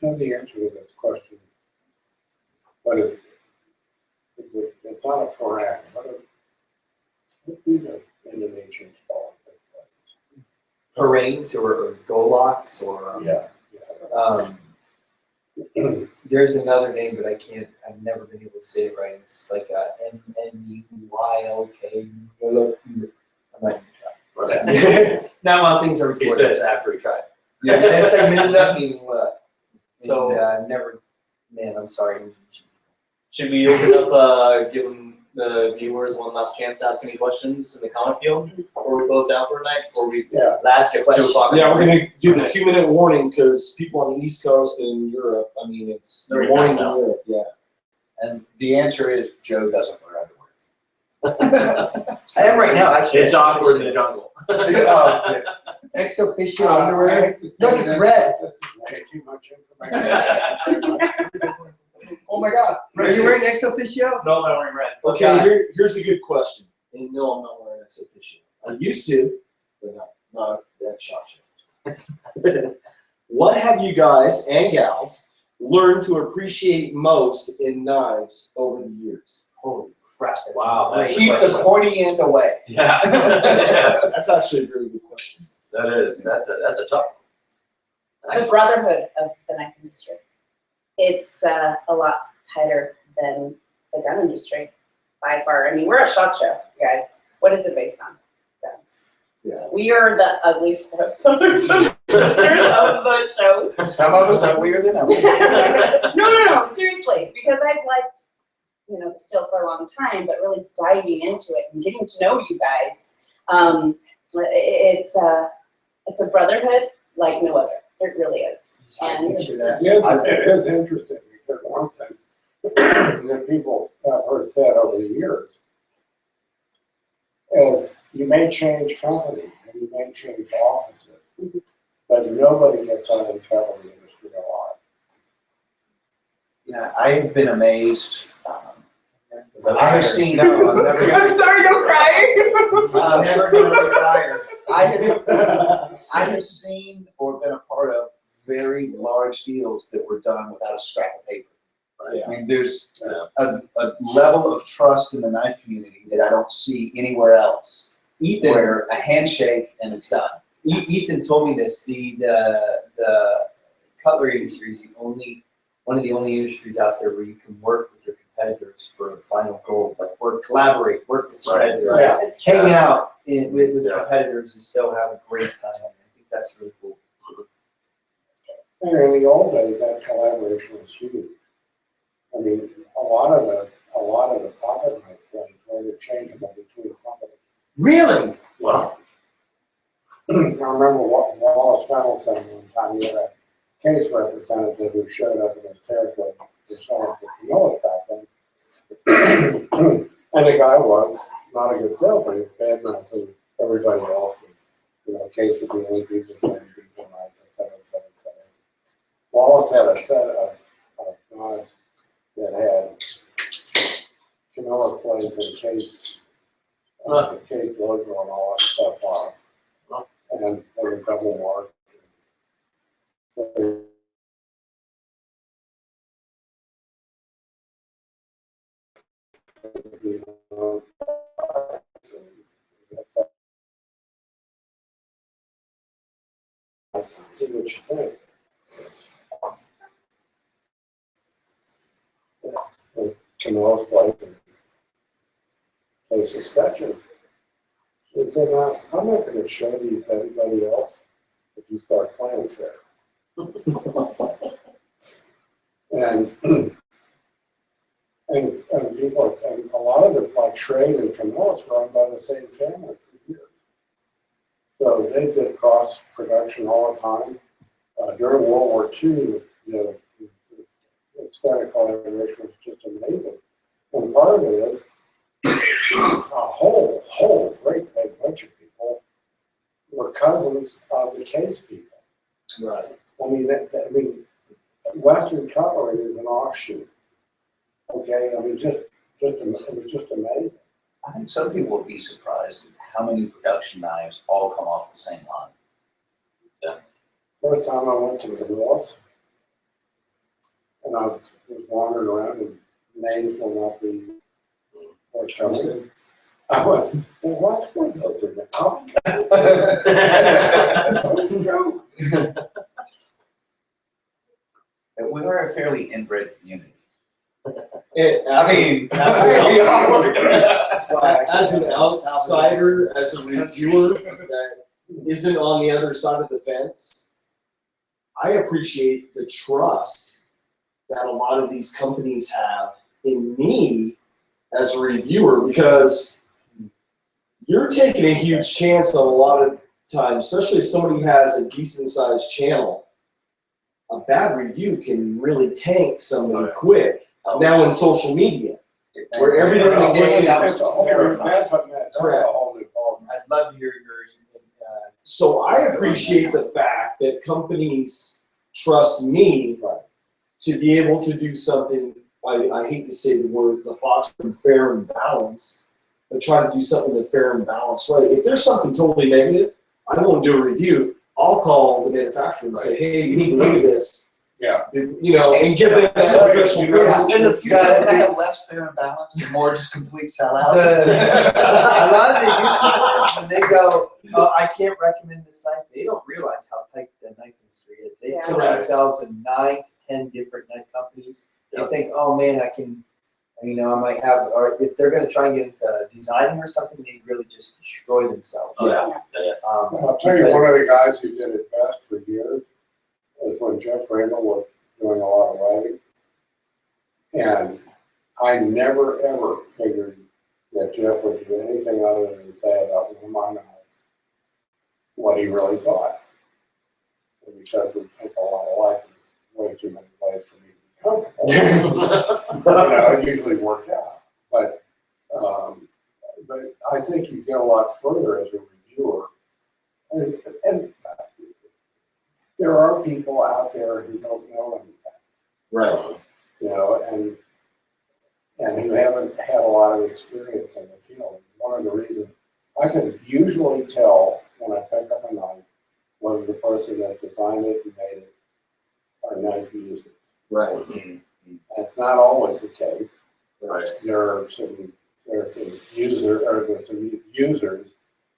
know the answer to this question. But it's not a Quran. What do the Indonesians call it? Harangues or golaks or Yeah. there's another name, but I've never been able to say it right. It's like N-U-Y-L-K. I'm not even trying. Now while things are He recorded. says after he tried. Yeah, it's like so never, man, I'm sorry. Should we open up, give the viewers one last chance to ask any questions in the comment field before we close down for tonight? Before we Last it's question. 2:00. Yeah, we're gonna do the 2-minute warning because people on the East Coast and Europe, I mean, it's They're warning in passed out. Europe, yeah. And the answer is Joe doesn't wear underwear. I am right now, actually. It's awkward in the jungle. Ex officio underwear. Look, it's red. Too much information. Oh my God. Are you wearing ex officio? No, I'm not wearing red. Okay, here's a good question. And no, I'm not wearing ex officio. I used to, but not that shot show. What have you guys and gals learned to appreciate most in knives over the years? Holy crap. That's Wow, that's Keep the pointy end away. Yeah. That's actually a very good question. That is, that's a tough one. The brotherhood of the knife industry. It's a lot tighter than the gun industry by far. I mean, we're a SHOT Show, you guys. What is it based on? Guns. Yeah. We are the ugliest brothers and sisters of the show. Some of us uglier than others. No, seriously, because I've liked, the still for a long time, but really diving into it and getting to know you guys. It's a brotherhood like no other. It really is. And It is interesting because one thing that people have heard said over the years is you may change companies and you may change offices, but nobody gets out of the trouble in the industry alive. Yeah, I have been amazed. I have seen. No, I'm never gonna. I'm sorry, don't cry. I'm never gonna retire. I have seen or been a part of very large deals that were done without a scrap of paper. I mean, there's a level of trust in the knife community that I don't see anywhere else. Where a handshake and it's done. Ethan told me this. The cutlery industry is one of the only industries out there where you can work with your competitors for a final goal. Like collaborate, work with competitors, It's true. hang out with competitors and still have a great time. I think that's really cool. And in the old days, that collaboration was huge. I mean, a lot of the pocket knife blades were interchangeable between companies. Really? Wow. I remember Wallace Reynolds saying one time he had a case representative who showed up in his territory to sell for Camillus back then. And the guy was not a good salesman, he was bad mouthing everybody else. And, case would be only people playing people like et cetera. Wallace had a set of knives that had Camillus blades and case logo and all that stuff on it. And they were double marked. See what you think. Camillus blade and case suspension. He said, now, I'm not going to show you anybody else if you start playing fair. and people, and a lot of them, like Schrade and Camillus, were owned by the same family for years. So they did cross production all the time. During World War II, the extended collaboration was just amazing. And part of it is a whole great big bunch of people were cousins of the case people. Right. I mean, Western cutlery is an offshoot. Okay, I mean, it was just amazing. I think some people would be surprised at how many production knives all come off the same line. Yeah. First time I went to Camillus, and I was wandering around, and names will not be forthcoming. I went, well, what were those in the comic? We are a fairly inbred community. As an outsider, as a reviewer that isn't on the other side of the fence, I appreciate the trust that a lot of these companies have in me as a reviewer, because you're taking a huge chance on a lot of times, especially if somebody has a decent sized channel. A bad review can really tank somebody quick. Now in social media, great. Thank Where you. everything is laid out. That's a whole new ballgame. I'd love to hear your. So I appreciate the fact that companies trust me to be able to do something, I hate to say the word, the fox and fair and balanced, but try to do something in a fair and balanced way. If there's something totally negative, I won't do a review. I'll call the manufacturer and say, hey, you need to look at this. Yeah. You know, and give them that professional courtesy. In the future, can I have less fair and balanced and more just complete sellout? A lot of they do this when they go, oh, I can't recommend this knife. They don't realize how tight the knife industry is. They put themselves in 9 to 10 different knife companies. They think, oh man, I can, you know, I might have, or if they're going to try and get into designing or something, they really just destroy themselves. I'll tell you, one of the guys who did it best for years was when Jeff Randall was doing a lot of writing. And I never, ever figured that Jeff would do anything other than say about my knife what he really thought. And because we think a lot alike in way too many ways for me to be comfortable, you know, it usually worked out. But I think you get a lot further as a reviewer. And there are people out there who don't know anything. Right. You know, and who haven't had a lot of experience in the field. One of the reasons I can usually tell when I pick up a knife whether the person that designed it and made it or knife used it. Right. Mm-hmm. That's not always the case. Right. There are some users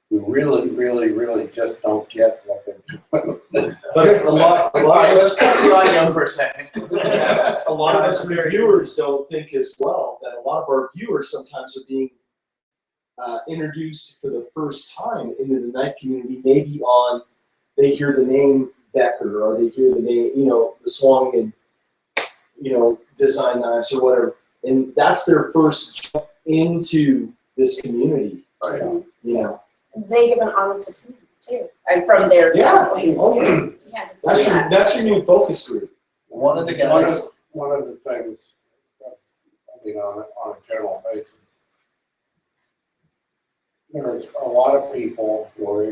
who really just don't get what they're doing. But a lot of Let's us, cut the audio for a second. a lot of us reviewers don't think as well that a lot of our viewers sometimes are being introduced for the first time into the knife community. Maybe they hear the name Becker or they hear the name, you know, the Swanagon, you know, design knives or whatever, and that's their first jump into this community. Right. You know. They give an honest opinion too, and from their standpoint. Oh yeah. So you can't just That's your new focus group. One of the guys. One of the things, I mean, on a general basis, there's a lot of people who are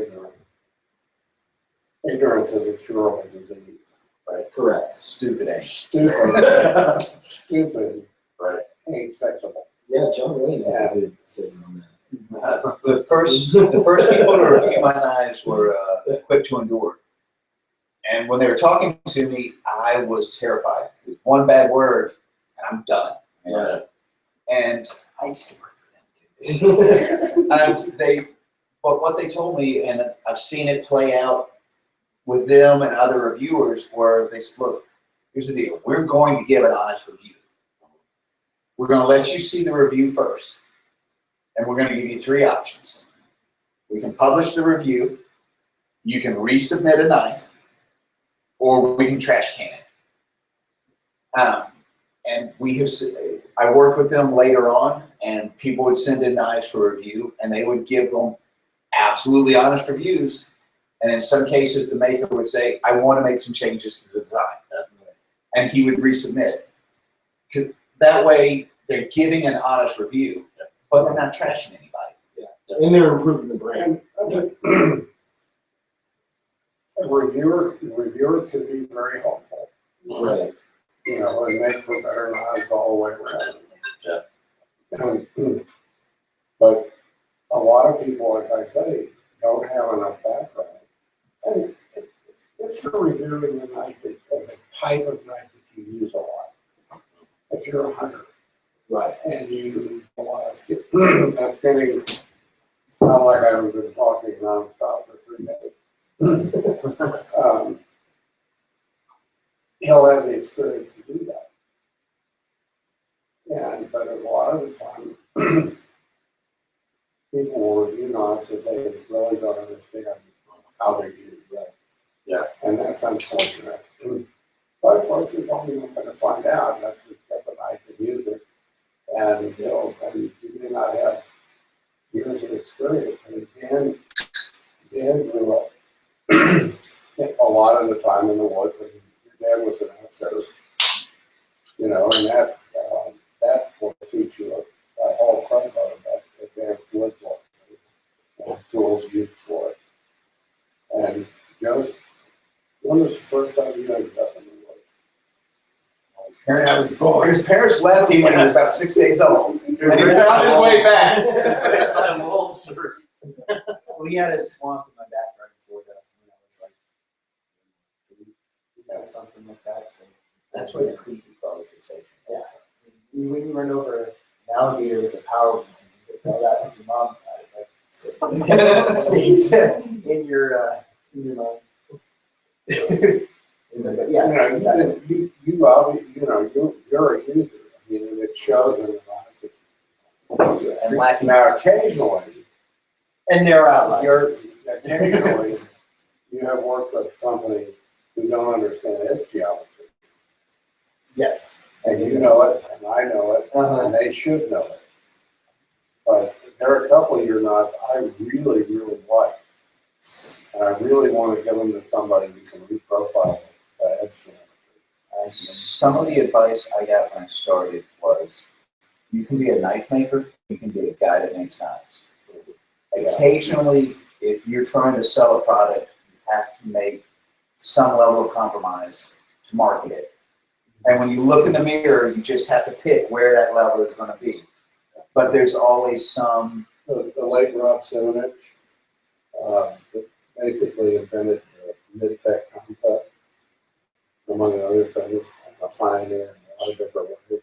ignorant to the curable disease. Right. Correct. Stupid. Stupid. Right. Ain't fixable. Yeah, John Wayne had a good decision on that. The first people to review my knives were Equipped to Endure. And when they were talking to me, I was terrified. One bad word, and I'm done. Right. And I used to work for them too. But what they told me, and I've seen it play out with them and other reviewers, where they said, look, here's the deal. We're going to give an honest review. We're going to let you see the review first. And we're going to give you 3 options. We can publish the review, you can resubmit a knife, or we can trash can it. And I worked with them later on, and people would send in knives for review, and they would give them absolutely honest reviews. And in some cases, the maker would say, I want to make some changes to the design. And he would resubmit it. That way, they're giving an honest review, but they're not trashing anybody. Yeah. And they're improving the brand. Reviewers can be very helpful. Right. You know, and make for better knives all the way around. Yeah. But a lot of people, like I say, don't have enough background. And if you're reviewing a knife as a type of knife that you use a lot, if you're a hunter, right, and you use a lot of spinning, not like I've been talking nonstop for 3 days. He'll have the experience to do that. But a lot of the time, people will review knives that they really don't understand how they're used. Right? Yeah. And that's unfortunate. But of course, you're only going to find out that you get the knife and use it. And you may not have years of experience. I mean, Dan grew up a lot of the time in the woods, and your dad was an outfitter, you know, and that will teach you that whole crap out of that advanced wood floor and tools used for it. And Joe, when was the first time you ended up in the woods? His parents left him when he was about 6 days old. And he found his way back. Well, he had a swamp in my back right before that when I was like, something like that. So that's where the creepy probably fixation. Yeah. When you run over an alligator with a power line, you tell that with your mom about it. Stays in your mind. But yeah, you obviously, you're a user. I mean, and it shows in the life. And lacking. Now, occasionally, And they're outliers. occasionally, you have worked with companies who don't understand its geometry. Yes. And you know it, and I know it, and they should know it. But there are a couple of your knots I really, really like. And I really want to give them to somebody who can reprofile that edge geometry. Some of the advice I got when I started was, you can be a knife maker, you can be a guy that makes knives. Occasionally, if you're trying to sell a product, you have to make some level of compromise to market it. And when you look in the mirror, you just have to pick where that level is going to be. But there's always some. The late Rob Simonich basically invented the mid-tech concept, among other things, a pioneer in a lot of different ways.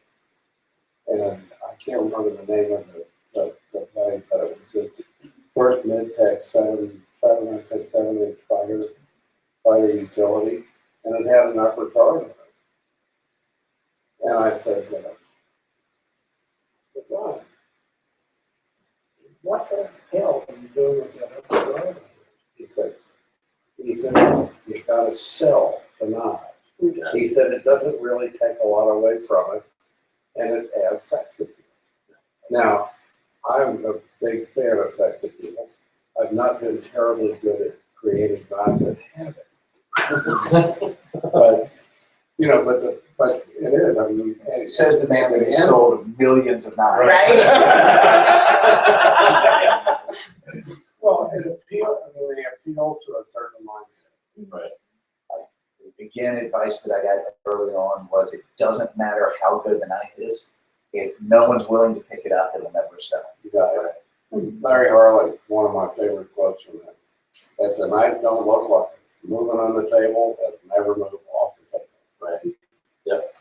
And I can't remember the name of the guy, but it was the first mid-tech 7-inch fighter utility, and it had an upper guard in it. And I said, Ron, what the hell are you doing with that upper guard? He said, Ethan, you gotta sell the knife. He said it doesn't really take a lot away from it, and it adds sex appeal. Now, I'm a big fan of sex appeal. I've not been terribly good at creating knives that have it. But it is. I mean, It says the man that has sold millions of knives. Right. Well, it appeals. I mean, they appeal to a certain mindset. Right. Again, advice that I got early on was, it doesn't matter how good the knife is. If no one's willing to pick it up, it'll never sell. You got it. Larry Harley, one of my favorite quotes from him. If the knife don't look like it's moving on the table, it'll never move off the table. Right. Yep.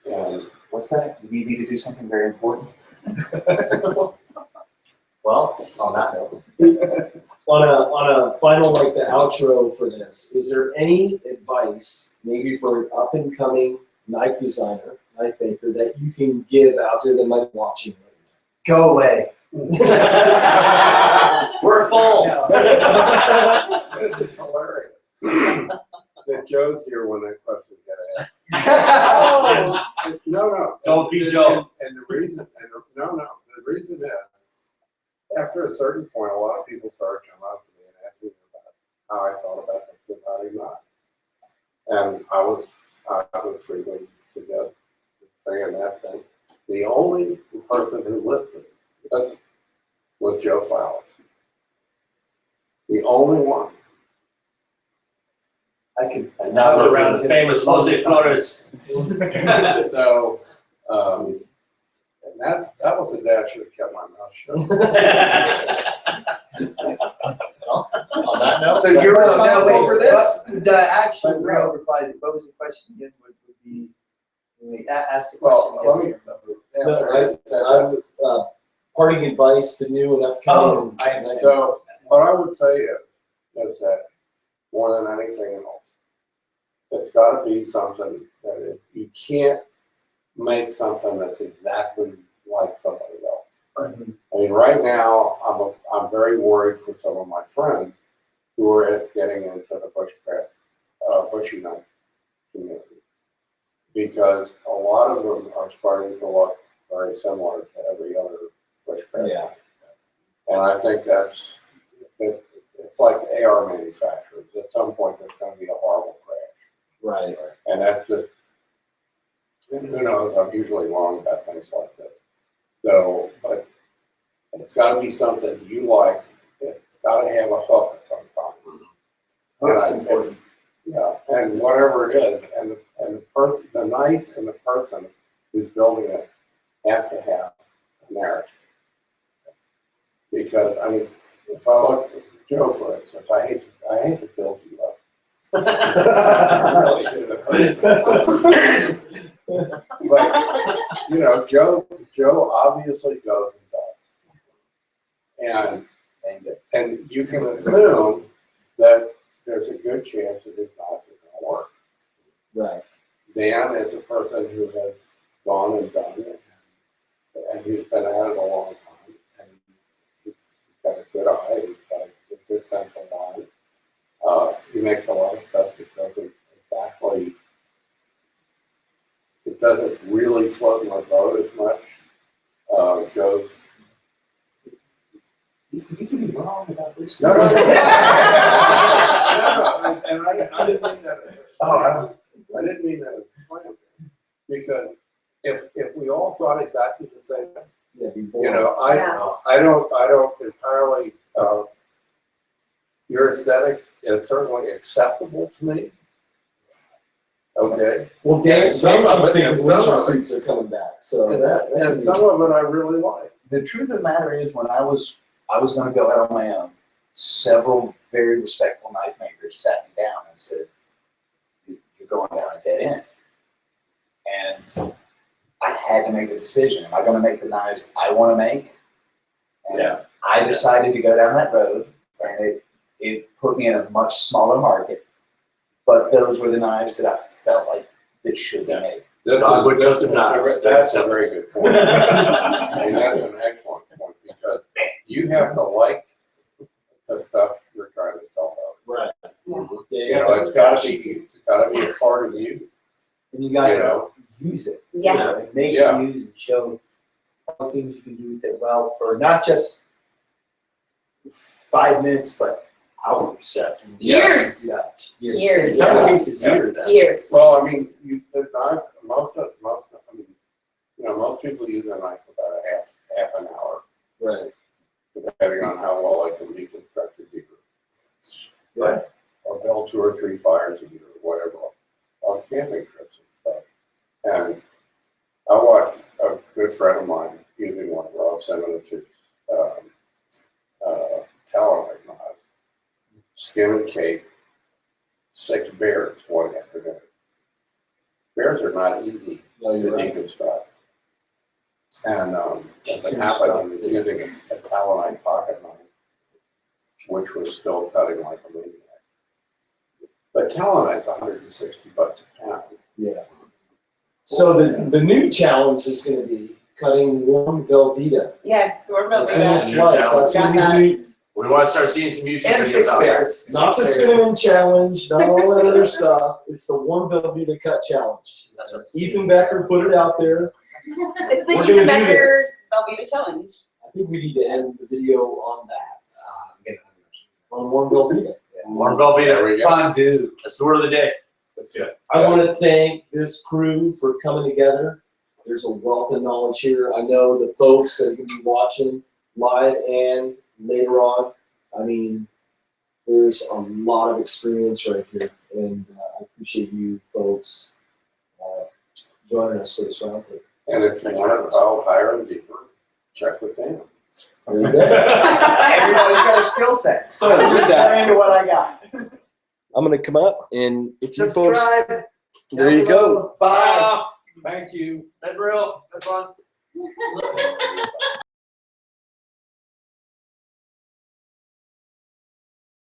And What's that? You need me to do something very important? Well, on that note. On a final, like the outro for this, is there any advice, maybe for an up and coming knife designer, knife maker, that you can give out there that might be watching right Go away. We're full. this is hilarious. That Joe's here when that question got asked. No. Don't be Joe. And the reason is, after a certain point, a lot of people started coming up to me and asking me about how I thought about this about him not. And I would frequently suggest saying that thing. The only person who listed this was Joe Flowers. The only one. I could. And now we're around the famous Jose Flores. So, and that was the day I should have kept my mouth shut. Well, on that note. So you're responsible for this? The actual real reply, what was the question again, would be, ask the question Well, again. now? Parting advice to new and upcoming. So what I would say is that more than anything else, it's got to be something that you can't make something that's exactly like somebody else. Right? I mean, right now I'm very worried for some of my friends who are getting into the bushcraft, bushy knife community, because a lot of them are starting to look very similar to every other bushcraft. Yeah. And I think it's like AR manufacturers. At some point, there's going to be a horrible crash. Right. And that's just, and who knows, I'm usually wrong about things like this. So, but it's gotta be something you like. It's gotta have a hook of some kind. That's And important. Yeah, and whatever it is, and the person, the knife and the person who's building it have to have a narrative. Because, I mean, if I look at Joe, for instance, I hate to build you up. But, you know, Joe obviously goes and does. And you can assume that there's a good chance that it's not going to work. Right. Dan is a person who has gone and done it, and he's been at it a long time, and he's got a good eye, he's got a good sense of line. He makes a lot of stuff that doesn't exactly, it doesn't really float my boat as much. Joe's. You can be wrong about this. No, and I didn't mean that. I didn't mean that as a plan. Because if we all thought exactly the same thing, you know, I don't entirely. Your aesthetic is certainly acceptable to me. Okay. Well, Dan keeps thinking winter some suits are coming back, so and some of it I really like. The truth of the matter is, when I was going to go out on my own, several very respectful knife makers sat me down and said, "You're going down a dead end." And I had to make a decision. Am I going to make the knives I want to make? And I decided to go down that road, and it put me in a much smaller market. But those were the knives that I felt like that should be made. That's a very good point. And that's an excellent point, because you have to like the stuff you're trying to sell. Right. You know, it's gotta be a part of you. And you gotta You know. use it. Yes. You know, and make it use and show all the things you can do with it well for not just 5 minutes, but hours. Years. Yeah. Years. In some cases, years. Years. Well, I mean, the knife, I mean, you know, most people use a knife about a half an hour. Right. Depending on how well they can be constructed either. Right. Or build 2 or 3 fires a year or whatever on camping trips and stuff. And I watched a good friend of mine using one of Rob Simonowicz's Talonite knives, skin and cape, 6 bears one afternoon. Bears are not easy to deconstruct. And what happened, he was using a Talonite pocket knife, which was still cutting like a maniac. But Talonite's $160 a pound. Yeah. So the new challenge is going to be cutting warm Velveeta. Yes, we're The moving finished that. slice. That's going to be We want to start seeing some YouTube And videos 6 out there. bears. not the cinnamon challenge, not all that other stuff. It's the warm Velveeta cut challenge. That's what Ethan Becker put it out there. It's the We're Ethan gonna do Becker this. Velveeta challenge. I think we need to end the video on that. Getting On warm Velveeta. Warm Velveeta. Fondue. That's the word of the day. That's good. I want to thank this crew for coming together. There's a wealth of knowledge here. I know the folks that are going to be watching live and later on. I mean, there's a lot of experience right here, and I appreciate you folks joining us for this roundtable. And if you want to go higher and deeper, check with Dan. There you go. Everybody's got a skill set. So with that, Play into what I got. I'm going to come up, and if you folks, Subscribe. there you go. Bye. Thank you. That's real. That's fun.